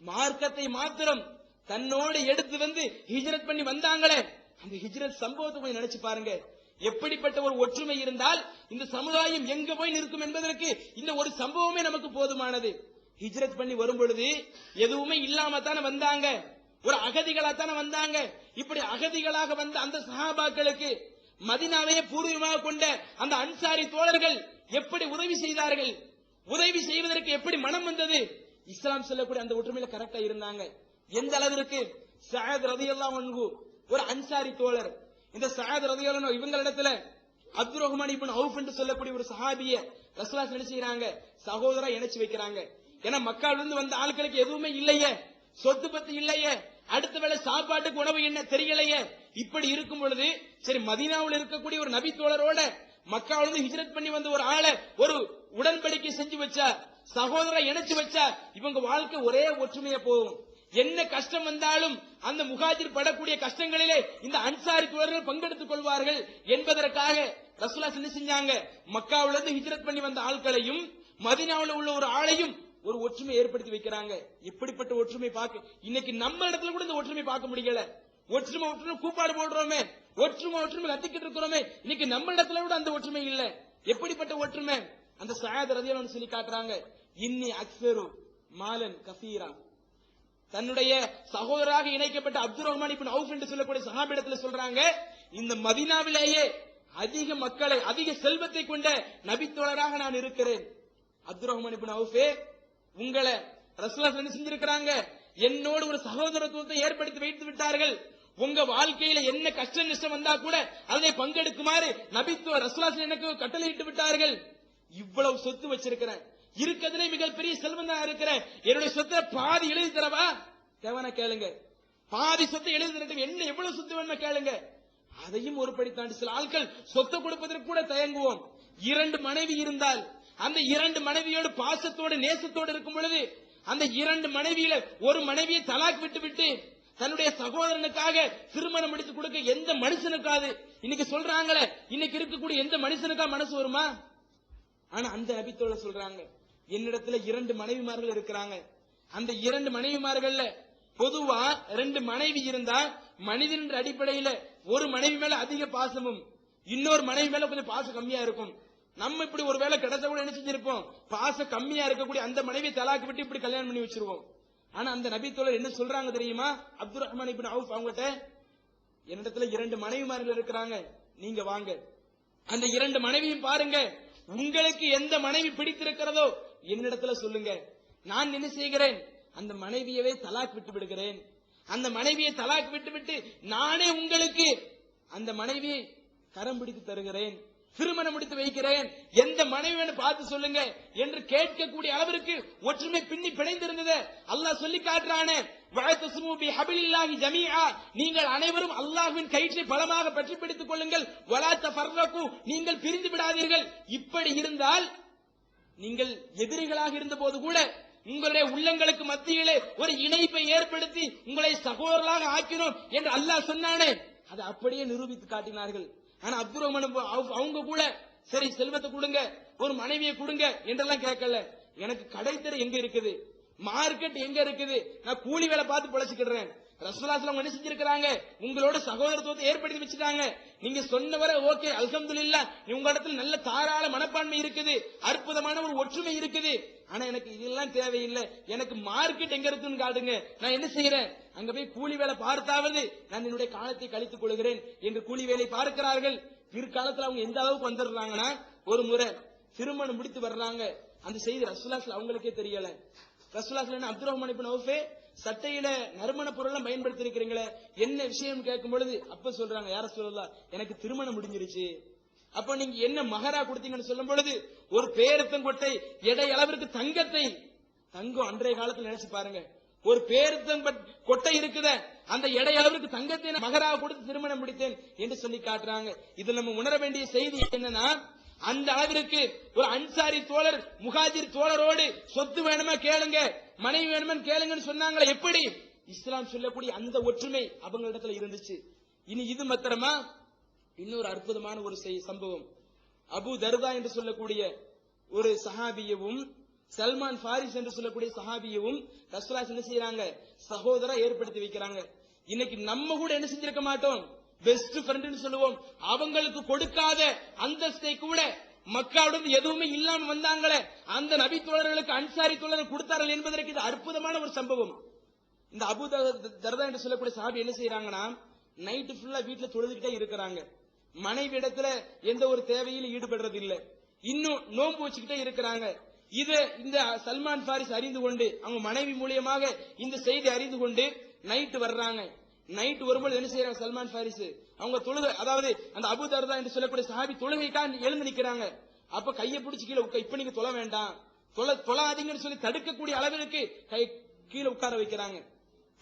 மார்க்கத்தை மாத்திரம் தன்னோடு எடுத்து வந்து ஹிஜ்ரத் பண்ணி வந்தாங்களே, அந்த ஹிஜ்ரத் சம்பவத்தை போய் நினைச்சு பாருங்க. எப்படிப்பட்ட ஒரு ஒற்றுமை இருந்தால் இந்த சமுதாயம் எங்க போய் நிற்கும் என்பதற்கு இந்த ஒரு சம்பவமே நமக்கு போதுமானது. ஹிஜ்ரத் பண்ணி வரும் பொழுது எதுவுமே இல்லாம தானே வந்தாங்க, ஒரு அகதிகளா தானே வந்தாங்க. இப்படி அகதிகளாக வந்த அந்த சஹாபாக்களுக்கு மதீனாவையே பூர்வீகமாக கொண்ட அந்த அன்சாரி தோழர்கள் எப்படி உதவி செய்தார்கள்? உதவி செய்வதற்கு எப்படி மனம் வந்தது? இஸ்லாம் சொல்லக்கூடிய அந்த ஒற்றுமையில கரெக்டா இருந்தாங்க. எந்த அளவிற்கு? சஅத் ரலியல்லாஹு அன்ஹு ஒரு அன்சாரி தோழர். இந்த சஅத் ரலியல்லாஹு அன்ஹு இவங்களிடத்துல அப்துர் ரஹ்மான் இப்னு அவுஃப் என்று சொல்லக்கூடிய ஒரு சஹாபிய ரசூலுல்லாஹ் என்ன செய்றாங்க? சகோதரா இணைச்சு வைக்கிறாங்க. ஏன்னா மக்காவில இருந்து வந்த ஆட்களுக்கு எதுவுமே இல்லையே, சொத்து பத்து இல்லையே, அடுத்த வேளை சாப்பாட்டுக்கு உணவு என்ன தெரியலையே. இப்படி இருக்கும் பொழுது சரி மதீனாவில் இருக்கக்கூடிய ஒரு நபி தோழரோட மக்காவிலிருந்து ஹிஜ்ரத் பண்ணி வந்த ஒரு ஆளை ஒரு உடன்படிக்கை செஞ்சு வச்சா, சகோதரரை இணைச்சு வச்சா இவங்க வாழ்க்கை ஒரே ஒற்றுமையா போகும். என்ன கஷ்டம் வந்தாலும் அந்த முஹாஜிர் படக்கூடிய கஷ்டங்களிலே இந்த அன்சாரி தோழர்கள் பங்கெடுத்துக் கொள்வார்கள் என்பதற்காக ரசூலுல்லாஹ் என்ன செஞ்சாங்க? மக்காவிலிருந்து ஹிஜ்ரத் பண்ணி வந்த ஆட்களையும் மதீனாவில் உள்ள ஒரு ஆளையும் ஒரு ஒற்றுமை ஏற்படுத்தி வைக்கிறாங்க. எப்படிப்பட்ட ஒற்றுமை பார்க்க இன்னைக்கு நம்ம இடத்துல கூட இந்த ஒற்றுமை பார்க்க முடியல. ஒற்றுமை கூப்பாடு போடுறோமே, ஒற்றுமை கத்திக்கிட்டு இருக்கிறோமே, இன்னைக்கு நம்ம இடத்துல கூட அந்த ஒற்றுமை இல்ல. எப்படிப்பட்ட ஒற்றுமை? அந்த சஅத் ரலியல்லாஹு அன்ஹு சொல்லி காட்டுறாங்க, இன்னி அக்ஸரு மாலன் கஸீரா. தன்னுடைய சகோதராக இணைக்கப்பட்ட அப்துர் ரஹ்மான் இப்னு அவுஃப் என்று சொல்லக்கூடிய சஹாபியிடத்துல சொல்றாங்க, இந்த மதீனாவிலேயே அதிக மக்களை அதிக செல்வத்தை கொண்ட நபித்தோழராக நான் இருக்கிறேன். அப்துர் ரஹ்மான் இப்னு அவுஃபே, உங்களை ரசூலுல்லாஹ் என்ன செஞ்சிருக்கிறாங்க? என்னோடு ஒரு சகோதரத்துவத்தை ஏற்படுத்தி வைத்து விட்டார்கள். உங்க வாழ்க்கையில என்ன கஷ்ட நஷ்டம் வந்தா கூட அதை பங்கெடுக்குமாறு நபித்துவ ரசூலுல்லாஹ் எனக்கு கட்டளையிட்டு விட்டார்கள். இவ்வளவு சொத்து வச்சிருக்கிறேன், இருக்கிறதுலே மிகப்பெரிய செல்வம் தான் இருக்கிறேன், என்னுடைய சொத்தை பாதி எழுதி தரவா? தேவனா கேளுங்க. பாதி சொத்தை எழுதி தரட்டும், என்ன எவ்வளவு சொத்து வேணுமா கேளுங்க. அதையும் ஒருபடி தாண்டி சில ஆட்கள் சொத்தை கொடுப்பதற்கு கூட தயங்குவோம். 2 மனைவி இருந்தால் அந்த 2 மனைவியோடு பாசத்தோடு நேசத்தோடு இருக்கும் பொழுது அந்த 2 மனைவியில ஒரு மனைவியை தலாக் விட்டு தன்னுடைய சகோதரனுக்காக திருமணம் முடித்து கொடுக்க எந்த மனுஷனுக்காது இன்னைக்கு சொல்றாங்களே, இன்னைக்கு இருக்கக்கூடிய எந்த மனுஷனுக்கா மனசு வருமா? ஆனா அந்த நபித்தோட சொல்றாங்க, என்னிடத்துல 2 மனைவிமார்கள் இருக்கிறாங்க. அந்த 2 மனைவிமார்கள்ல பொதுவா 2 மனைவி இருந்தா மனிதன் என்ற அடிப்படையில ஒரு மனைவி மேல அதிக பாசமும் இன்னொரு மனைவி மேல கொஞ்சம் பாசம் கம்மியா இருக்கும். நம்ம இப்படி ஒரு வேளை கிடைச்ச கூட என்ன செஞ்சிருப்போம், பாசம் கம்மியா இருக்கக்கூடிய அந்த மனைவி தலாக்கு விட்டு இப்படி கல்யாணம் பண்ணி வச்சிருவோம். ஆனா அந்த நபி தோழர் என்ன சொல்றாங்க தெரியுமா? அப்துல் ரஹ்மான் இப்னு அவுஃப் அவங்ககிட்ட, என்னிடத்துல 2 மனைவிமார்கள் இருக்கிறாங்க, நீங்க வாங்க, அந்த 2 மனைவியும் பாருங்க, உங்களுக்கு எந்த மனைவி பிடித்திருக்கிறதோ என்னிடத்துல சொல்லுங்க, நான் என்ன செய்கிறேன், அந்த மனைவியவே தலாக் விட்டு விடுகிறேன். அந்த மனைவியை தலாக் விட்டு விட்டு நானே உங்களுக்கு அந்த மனைவியை கரம் பிடித்து தருகிறேன், திருமணம் முடித்து வைக்கிறேன், எந்த மனைவி பார்த்து சொல்லுங்க என்று கேட்கக்கூடிய அளவிற்கு ஒற்றுமை பின்னி பிணைந்திருந்தது. அல்லாஹ் சொல்லி காட்டுறானே, வஅதஸ்மு பிஹபிலில்லாஹி ஜமீஆ, நீங்கள் அனைவரும் அல்லாஹ்வின் கயிற்றை பலமாக பற்றி பிடித்துக் கொள்ளுங்கள், வலா தஃபர்ரகு, நீங்கள் பிரிந்து விடாதீர்கள். இப்படி இருந்தால் நீங்கள் எதிரிகளாக இருந்த போது கூட உங்களுடைய உள்ளங்களுக்கு மத்தியிலே ஒரு இணைப்பை ஏற்படுத்தி உங்களை சகோதரர்களாக ஆக்கினோம் என்று அல்லாஹ் சொன்னானே, அதை அப்படியே நிரூபித்து காட்டினார்கள். ஆனா அப்துல் ரஹ்மான் அவங்க கூட சரி செல்வத்தை கொடுங்க, ஒரு மனைவியை கொடுங்க என்றெல்லாம் கேட்கல. எனக்கு கடைத்தெரு எங்க இருக்குது, மார்க்கெட் எங்க இருக்குது, நான் கூலி வேலை பார்த்து பிழைச்சுக்கிடுறேன். ரசூலுல்லாஹி ஸல்லல்லாஹு அலைஹி வஸல்லம் என்ன செஞ்சிருக்காங்க, உங்களோட சகோதரத்துவத்தை ஏற்படுத்தி வச்சிட்டாங்க. நீங்க சொன்னவரை ஓகே அல்ஹம்துலில்லாஹ், உங்க இடத்துல நல்ல தாராள மனப்பான்மை இருக்குது, அற்புதமான ஒரு ஒற்றுமை இருக்குது. ஆனா எனக்கு இதெல்லாம் தேவையில்லை, எனக்கு மார்க்கெட் எங்க இருக்குன்னு காட்டுங்க, நான் என்ன செய்யறேன், அங்க போய் கூலி வேலை பார்த்தாவது நான் என்னுடைய காலத்தை கழித்துக் கொள்கிறேன் என்று கூலி வேலை பார்க்கிறார்கள். பிற்காலத்துல அவங்க எந்த அளவுக்கு வந்துடுறாங்கன்னா, ஒரு முறை திருமணம் முடித்து வர்றாங்க, அந்த செய்தி ரசூலுல்லாஹி ஸல்லல்லாஹு அவங்களுக்கே தெரியல. ரசூலுல்லாஹி ஸல்லல்லாஹு அப்துல் ரஹ்மான் இப்னு அவுஃப் சட்டையில நறுமண பொருள் பயன்படுத்தி இருக்கிறீங்களே, என்ன விஷயம் கேட்கும் பொழுது அப்ப சொல்றாங்க, யார சொல்லலாம், எனக்கு திருமணம் முடிஞ்சிருச்சு. அப்ப நீங்க என்ன மகரா கொடுத்தீங்கன்னு சொல்லும் பொழுது ஒரு பேரத்தங்கொட்டை எடை அளவிற்கு தங்கத்தை, தங்கம் அன்றைய காலத்தில் நினைச்சு பாருங்க, ஒரு பேரத்தம் கொட்டை இருக்குத அந்த எடை அளவிற்கு தங்கத்தை மகரா கொடுத்து திருமணம் முடித்தேன் என்று சொல்லி காட்டுறாங்க. இதுல நம்ம உணர வேண்டிய செய்தி என்னன்னா, அந்த அளவிற்கு ஒரு அன்சாரி தோழர் முஹாஜிர் தோழரோடு சொத்து வேணுமா கேளுங்க, மனைவி வேணுமா கேளுங்கன்னு சொன்னாங்களே, எப்படி இஸ்லாம் சொல்லக்கூடிய அந்த ஒற்றுமை அவங்களிடத்துல இருந்துச்சு. இனி இது மாத்திரமா, இன்னொரு அற்புதமான ஒரு சம்பவம், அபு தர்தா என்று சொல்லக்கூடிய ஒரு சஹாபியவும் சல்மான் ஃபாரிஸ் என்று சொல்லக்கூடிய சஹாபியவும் ரசூலுல்லாஹி என்ன செய்யறாங்க, சகோதரா ஏற்படுத்தி வைக்கிறாங்க. இன்னைக்கு நம்ம கூட என்ன செஞ்சிருக்க மாட்டோம், பெஸ்ட் ஃப்ரெண்ட் சொல்லுவோம், அவங்களுக்கு கொடுக்காத அந்தஸ்தை கூட மக்காவுடன் எதுவுமே இல்லாம வந்தாங்களே அந்த நபி தோழர்களுக்கு அன்சாரி தோழர்கள் கொடுத்தார்கள் என்பதற்கு இது அற்புதமான ஒரு சம்பவம். இந்த அபு தர்தா என்று சொல்லக்கூடிய சஹாபி என்ன செய்யறாங்கன்னா, நைட்டு ஃபுல்லா வீட்டுல தொழுதுகிட்டே இருக்கிறாங்க, மனைவி இடத்துல எந்த ஒரு தேவையிலும் ஈடுபடுறது இல்ல, இன்னும் நோன்பு வச்சுக்கிட்டே இருக்கிறாங்க. இது இந்த சல்மான் ஃபாரிஸ் அறிந்து கொண்டு, அவங்க மனைவி மூலியமாக இந்த செய்தி அறிந்து கொண்டு நைட்டு வர்றாங்க. நைட்டு வரும்போது என்ன செய்யறாங்க, சல்மான் ஃபாரிஸ் அவங்க தொழுகை, அதாவது அந்த அபு தர்தா என்று சொல்லக்கூடிய சஹாபி தொழுகைக்காக எழுந்து நிக்கிறாங்க. அப்ப கையை பிடிச்சி கீழே இப்ப நீங்க தொழ வேண்டாம், தொழாதீங்கன்னு சொல்லி தடுக்கக்கூடிய அளவிற்கு கை கீழே உட்கார வைக்கிறாங்க.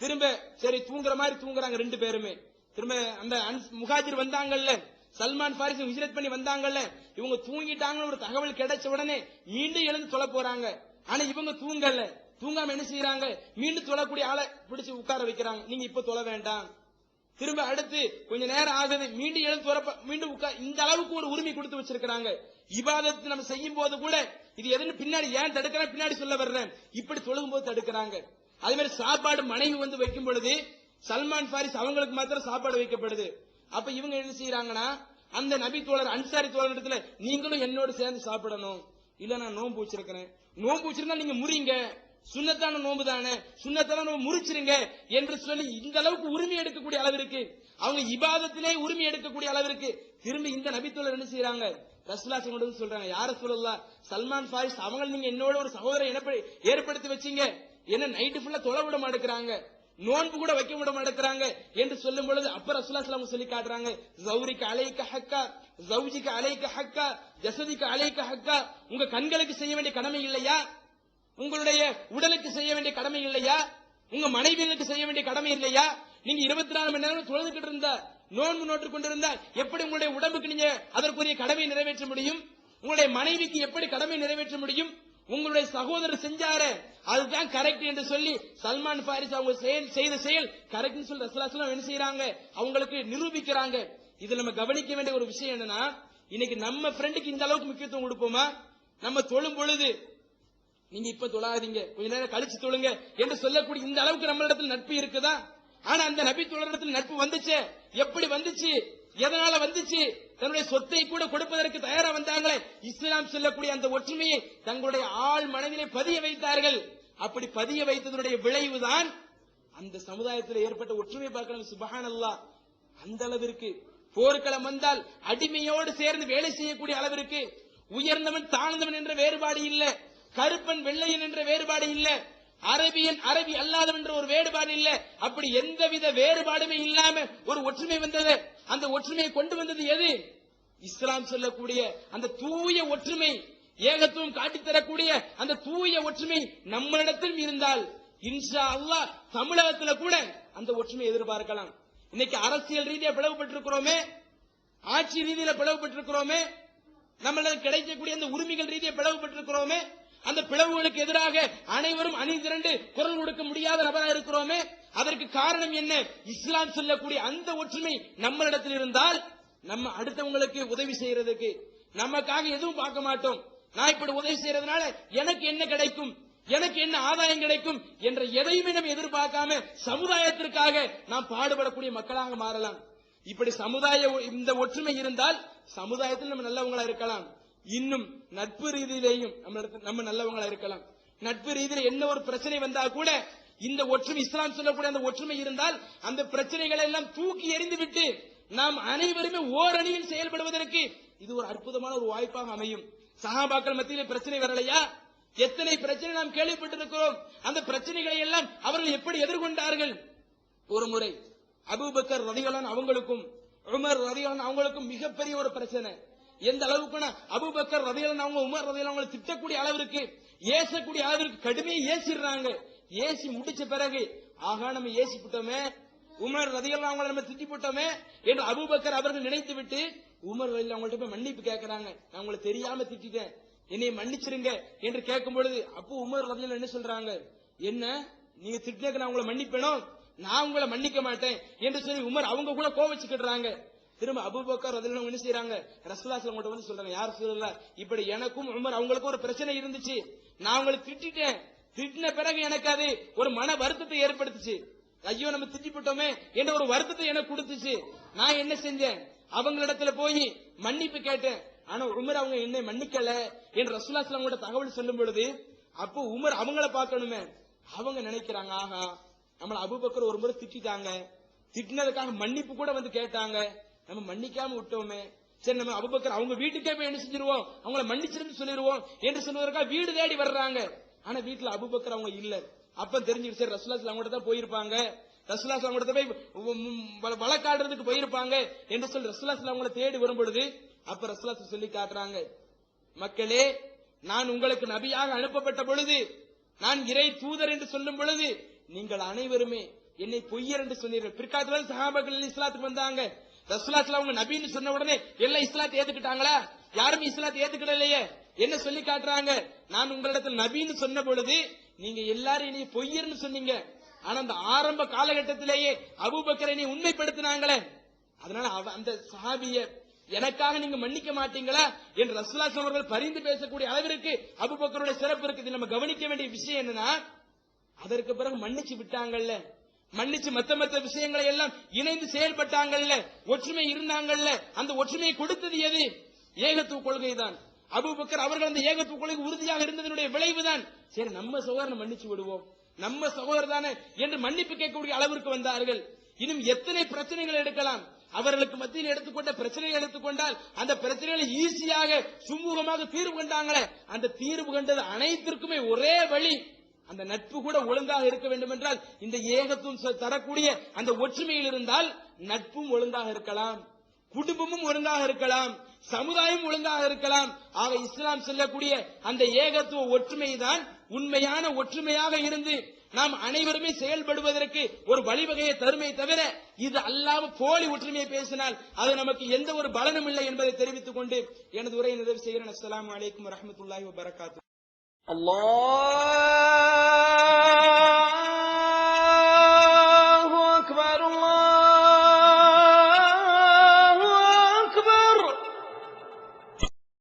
திரும்ப சரி தூங்குற மாதிரி தூங்குறாங்க 2 பேருமே. திரும்ப அந்த முஹாஜிர் வந்தாங்கல்ல, சல்மான் ஃபாரிஸ் ஹிஜ்ரத் பண்ணி வந்தாங்கல்ல, இவங்க தூங்கிட்டாங்கன்னு ஒரு தகவல் கிடைச்ச உடனே மீண்டும் எழுந்து தொழ போறாங்க. ஆனா இவங்க தூங்கல, தூங்காம என்ன செய்யறாங்க, மீண்டும் தொழக்கூடிய ஆளை பிடிச்சு உட்கார வைக்கிறாங்க, நீங்க இப்ப தொழ வேண்டாம். திரும்ப அடுத்து கொஞ்ச நேரம் ஆகுது, மீண்டும் எழுந்து மீண்டும் இந்த அளவுக்கு ஒரு உரிமை கொடுத்து வச்சிருக்காங்க. இபாதத்து நம்ம செய்யும் போது கூட இது எதுன்னு பின்னாடி ஏன் தடுக்கிறேன் பின்னாடி சொல்ல வர்றேன், இப்படி தொழுகும் போது தடுக்கிறாங்க. அதே மாதிரி சாப்பாடு மனைவி வந்து வைக்கும் பொழுது சல்மான் ஃபாரிஸ் அவங்களுக்கு மாத்திரம் சாப்பாடு வைக்கப்படுது. அப்ப இவங்க என்ன செய்யறாங்கன்னா, அந்த நபி தோழர் அன்சாரி தோழர் இடத்துல நீங்களும் என்னோடு சேர்ந்து சாப்பிடணும், இல்ல நான் நோன்பு வச்சிருக்கிறேன், நோன்பு வச்சிருந்தா நீங்க முறிங்க, சுண்ணத்தான நோன்பு தானே, சுண்ணத்தான நோன்பு முறிச்சிருங்க என்று சொல்லி இந்த அளவுக்கு உரிமை எடுக்கக்கூடிய அளவிற்கு, அவங்க இபாதத்திலே உரிமை எடுக்கக்கூடிய அளவிற்கு திரும்பி இந்த நபி தோழர் என்ன செய்யறாங்க, ரசூலுல்லாஹி ஸல்லல்லாஹு சொல்றாங்க, யார சொல்லலாம், சல்மான் ஃபாரிஸ் அவங்க நீங்க என்னோட ஒரு சகோதரரை ஏற்படுத்தி வச்சீங்க, என்ன நைட்டு ஃபுல்லா தொலை விட மாட்டேங்கிறாங்க, நோன்பு கூட வைக்க விட மாட்டேங்கிறாங்க என்று சொல்லும் பொழுது அப்ப ரசூலுல்லாஹி ஸல்லல்லாஹு அலைஹி சொல்லி காட்டுறாங்க, ஜௌரிக அலைக ஹக்கா, ஜௌஜிக அலைக ஹக்கா, ஜஸதிக அலைக ஹக்கா, உங்க கண்களுக்கு செய்ய வேண்டிய கடமை இல்லையா, உங்களுடைய உடலுக்கு செய்ய வேண்டிய கடமை இல்லையா, உங்க மனைவிகளுக்கு செய்ய வேண்டிய கடமை இல்லையா, நீங்க 24 மணி நேரம் தொழுதுகிட்டு இருந்தா, நோன்பு நோட்டு கொண்டிருந்தா எப்படி உங்களுடைய உடம்புக்கு நீங்க அதற்குரிய கடமையை நிறைவேற்ற முடியும், உங்களுடைய மனைவிக்கு எப்படி கடமை நிறைவேற்ற முடியும், உங்களுடைய சகோதரர் செஞ்சாரு அதுதான் கரெக்ட் என்று சொல்லி சல்மான் ஃபாரிஸ் அவங்க செய்த செயல் கரெக்ட் சொல்லி ரசூலுல்லாஹி ஸல்லல்லாஹு என்ன செய்யறாங்க, அவங்களுக்கு நிரூபிக்கிறாங்க. இதுல நம்ம கவனிக்க வேண்டிய ஒரு விஷயம் என்னன்னா, இன்னைக்கு நம்ம ஃப்ரெண்டுக்கு இந்த அளவுக்கு முக்கியத்துவம் கொடுப்போமா, நம்ம தொழும் பொழுது நீங்க இப்ப தொழாதீங்க, கொஞ்ச நேரம் கழிச்சு தொழுங்க என்று சொல்லக்கூடிய இந்த அளவுக்கு நம்மளிடத்தில் நட்பு இருக்குதா? ஆனா அந்த நபி தோழரிடத்தில் நட்பு வந்துச்சு. எப்படி வந்துச்சு? எதனால வந்துச்சு? தன்னுடைய சொத்தை கூட கொடுப்பதற்கு தயாரா வந்தாங்களே. இஸ்லாம் சொல்லக்கூடிய அந்த ஒற்றுமையை தங்களுடைய ஆள் மனதிலே பதிய வைத்தார்கள். அப்படி பதிய வைத்ததனுடைய விளைவுதான் அந்த சமுதாயத்தில் ஏற்பட்ட ஒற்றுமை. பார்க்கலாம், சுப்ஹானல்லாஹ். அந்த அளவிற்கு போர்க்களம் வந்தால் அடிமையோடு சேர்ந்து வேலை செய்யக்கூடிய அளவிற்கு உயர்ந்தவன் தாழ்ந்தவன் என்ற வேறுபாடு இல்ல, கருப்பன் வெள்ளையன் என்ற வேறுபாடு இல்ல, அரபியன் அரபி அல்லாதவன் என்ற ஒரு வேறுபாடு இல்ல. அப்படி எந்தவித வேறுபாடுமே இல்லாம ஒரு ஒற்றுமை வந்தது. அந்த ஒற்றுமையை கொண்டு வந்தது எது? இஸ்லாம் சொல்லக்கூடிய அந்த தூய ஒற்றுமை, ஏகத்துவம் காட்டித்தரக்கூடிய அந்த தூய ஒற்றுமை நம்மளிடத்தில் இருந்தால் இன்ஷா அல்லாஹ் தமிழகத்துல கூட அந்த ஒற்றுமை எதிர்பார்க்கலாம். இன்னைக்கு அரசியல் ரீதியா பிளவுபட்டிருக்கிறோமே, ஆட்சி ரீதியில பிளவுபட்டிருக்கிறோமே, நம்மளுக்கு கிடைக்கக்கூடிய அந்த உரிமைகள் ரீதியா பிளவுபட்டிருக்கிறோமே, அந்த பிளவுகளுக்கு எதிராக அனைவரும் அணி திரண்டு குரல் கொடுக்க முடியாத நபராக இருக்கிறோமே. அதற்கு காரணம் என்ன? இஸ்லாம் சொல்லக்கூடிய அந்த ஒற்றுமை நம்மளிடத்தில் இருந்தால் நம்ம அடுத்தவங்களுக்கு உதவி செய்யறதுக்கு நமக்காக எதுவும் பார்க்க மாட்டோம். நான் இப்படி உதவி செய்யறதுனால எனக்கு என்ன கிடைக்கும், எனக்கு என்ன ஆதாயம் கிடைக்கும் என்ற எதையுமே நம்ம எதிர்பார்க்காம சமுதாயத்திற்காக நாம் பாடுபடக்கூடிய மக்களாக மாறலாம். இப்படி சமுதாய இந்த ஒற்றுமை இருந்தால் சமுதாயத்தில் நம்ம நல்லவங்களா இருக்கலாம். இன்னும் நட்பு ரீதியிலேயும் நம்ம நல்லவங்களா இருக்கலாம். நட்பு ரீதியில என்ன ஒரு பிரச்சனை வந்தா கூட இந்த ஒற்றுமை, இஸ்லாம் சொல்லக்கூடிய அந்த ஒற்றுமை இருந்தால் அந்த பிரச்சனைகளை எல்லாம் தூக்கி எறிந்து விட்டு நாம் அனைவருமே ஓரணியில் செயல்படுவதற்கு இது ஒரு அற்புதமான ஒரு வாய்ப்பாக அமையும். சஹாபாக்கள் மத்தியிலே பிரச்சனை வரலையா? எத்தனை பிரச்சனை நாம் கேள்விப்பட்டிருக்கிறோம். அந்த பிரச்சனைகளை எல்லாம் அவர்கள் எப்படி எதிர்கொண்டார்கள்? ஒரு முறை அபூபக்கர் ரலியல்லாஹு அன்ஹு அவங்களுக்கும் உமர் ரலியல்லாஹு அன்ஹு அவங்களுக்கும் மிகப்பெரிய ஒரு பிரச்சனை. எந்த அளவுக்குனா அபூபக்கர் ரலியல்லாஹு அன்ஹு அவங்க உமர் ரலியல்லாஹு அன்ஹு திட்டக்கூடிய அளவிற்கு, ஏசக்கூடிய அளவிற்கு கடுமையா ஏசிடுறாங்க. ஏசி முடிச்ச பிறகு ஆகா நம்ம ஏசி விட்டோமே, உமர் ரலியல்லாஹு அன்ஹு நம்ம திட்டி போட்டோமே என்று அபூபக்கர் அவர்கள் நினைத்து விட்டு உமர் ரலியல்லாஹு அவங்கள்ட்ட போய் மன்னிப்பு கேட்கறாங்க. நான் உங்களை தெரியாம திட்டிட்டேன், என்னை மன்னிச்சிருங்க என்று கேட்கும் பொழுது அப்போ உமர் ரலியல்லாஹு அன்ஹு என்ன சொல்றாங்க? என்ன நீங்க திட்டினதுக்கு நான் உங்களை மன்னிப்பேனும், நான் உங்களை மன்னிக்க மாட்டேன் என்று சொல்லி உமர் அவங்க கூட கோவிச்சுக்கிடுறாங்க. திரும்ப அபூபக்கர் ரலியல்லாஹு அன்ஹு என்ன செய்றாங்க? ரசூலுல்லாஹி ஸல்லல்லாஹு அலைஹி வந்து சொல்றாங்க, யார் ரசூலுல்லாஹ் இப்படி எனக்கும் உமர் அவங்களுக்கும் ஒரு பிரச்சனை இருந்துச்சு, நான் உங்களை திட்டிட்டேன், திட்டின பிறகு எனக்கு அது ஒரு மன வருத்தத்தை ஏற்படுத்துச்சு, ஐயோ நம்ம திட்டி போட்டோமே என்ற ஒரு வருத்தத்தை எனக்கு கொடுத்துச்சு. நான் என்ன செஞ்சேன்? அவங்களிடத்துல போய் மன்னிப்பு கேட்டேன். ஆனா உமர் அவங்க என்னை மன்னிக்கல என்று ரசூலுல்லாஹி ஸல்லல்லாஹு அலைஹி தகவல் சொல்லும் பொழுது அப்போ உமர் அவங்கள பார்க்கணுமே, அவங்க நினைக்கிறாங்க, ஆஹா நம்மள அபூபக்கர் ஒரு முறை திட்டாங்க, திட்டினதுக்காக மன்னிப்பு கூட வந்து கேட்டாங்க, நம்ம மன்னிக்காம விட்டோமே, சரி நம்ம அபூபக்கர் அவங்க வீட்டுக்கே போய் என்ன செஞ்சிருவோம், அவங்கள மன்னிச்சிருந்து சொல்லிடுவோம் என்று சொன்னதற்காக வீடு தேடி வர்றாங்க. ஆனா வீட்டுல அபூபக்கர் அவங்க இல்ல. அப்ப தெரிஞ்சிருச்சு சரி ரசூலுல்லாஹி ஸல்லல்லாஹு அலைஹி தான் போயிருப்பாங்க, ரசூலுல்லாஹி ஸல்லல்லாஹு அலைஹி போய் வழக்காடுறதுக்கு போயிருப்பாங்க என்று சொல்லி ரசூலுல்லாஹி ஸல்லல்லாஹு அலைஹி தேடி வரும் பொழுது அப்ப ரசூலுல்லாஹி சொல்லி காட்டுறாங்க, மக்களே நான் உங்களுக்கு நபியாக அனுப்பப்பட்ட பொழுது, நான் இறை தூதர் என்று சொல்லும் பொழுது நீங்கள் அனைவருமே என்னை பொய்யர் என்று சொன்னீர்கள். பிற்காலத்துல சஹாபாக்கள் இஸ்லாத்துக்கு வந்தாங்க. ரசூலுல்லாஹி ஸல்லல்லாஹு அலைஹி நபின்னு சொன்ன உடனே எல்லாம் இஸ்லாத்தை ஏத்துக்கிட்டாங்களா? யாரும் இஸ்லாத்தை ஏத்துக்கிடலையே. என்ன சொல்லி காட்டுறாங்க? நான் உங்களிடத்தில் நபின்னு சொன்ன பொழுது நீங்க எல்லாரும் என்னை பொய்யர்னு சொன்னீங்க, ஆனா அந்த ஆரம்ப காலகட்டத்திலேயே அபூபக்கரை நீ உண்மைப்படுத்தினாங்களே, அதனால அந்த சஹாபிய எனக்காக நீங்க மன்னிக்க மாட்டீங்களா என்று ரசூலுல்லாஹி ஸல்லல்லாஹு அலைஹி அவர்கள் பரிந்து பேசக்கூடிய அளவிற்கு அபூபக்கருடைய சிறப்பு இருக்குது. நம்ம கவனிக்க வேண்டிய விஷயம் என்னன்னா, அதற்கு பிறகு மன்னிச்சு விட்டாங்கல்ல, மன்னிச்சு மத்த விஷயங்களை எல்லாம் இணைந்து செயல்பட்டாங்கல்ல, ஒற்றுமை இருந்தாங்கல்ல, அந்த ஒற்றுமையை கொடுத்தது எது? ஏகத்துவ கொள்கை தான். அபூபக்கர் அவர்கள் அந்த ஏகத்துவ கொள்கை உறுதியாக இருந்ததனுடைய விளைவுதான். சரி நம்ம சகோதரனை மன்னிச்சு விடுவோம், நம்ம சகோதரர் தானே என்று மன்னிப்பு கேட்கக்கூடிய அளவிற்கு வந்தார்கள். இன்னும் எத்தனை பிரச்சனைகள் எடுக்கலாம், அவர்களுக்கு மத்தியில் எடுத்துக்கொண்ட பிரச்சனைகள் எடுத்துக்கொண்டால் அந்த பிரச்சனைகளை ஈஸியாக சுமூகமாக தீர்வு கண்டாங்களே, அந்த தீர்வு கண்டது அனைத்திற்குமே ஒரே வழி, அந்த நட்பு கூட ஒழுங்காக இருக்க வேண்டும் என்றால் இந்த ஏகத்துவம் தரக்கூடிய அந்த ஒற்றுமையில் இருந்தால் நட்பும் ஒழுங்காக இருக்கலாம், குடும்பமும் ஒழுங்காக இருக்கலாம், சமுதாயம் ஒழுங்காக இருக்கலாம். ஆக இஸ்லாம் சொல்லக்கூடிய அந்த ஏகத்துவ ஒற்றுமை தான் உண்மையான ஒற்றுமையாக இருந்து நாம் அனைவருமே செயல்படுவதற்கு ஒரு வழிவகையை தருமை தவிர இது அல்லாம போலி ஒற்றுமையை பேசினால் அது நமக்கு எந்த ஒரு பலனும் இல்லை என்பதை தெரிவித்துக் கொண்டு எனது உரையை நிறைவு செய்கிறேன். அஸ்ஸலாமு அலைக்கும் வரஹ்மத்துல்லாஹி வபரகாத்துஹு. அல்லாஹ்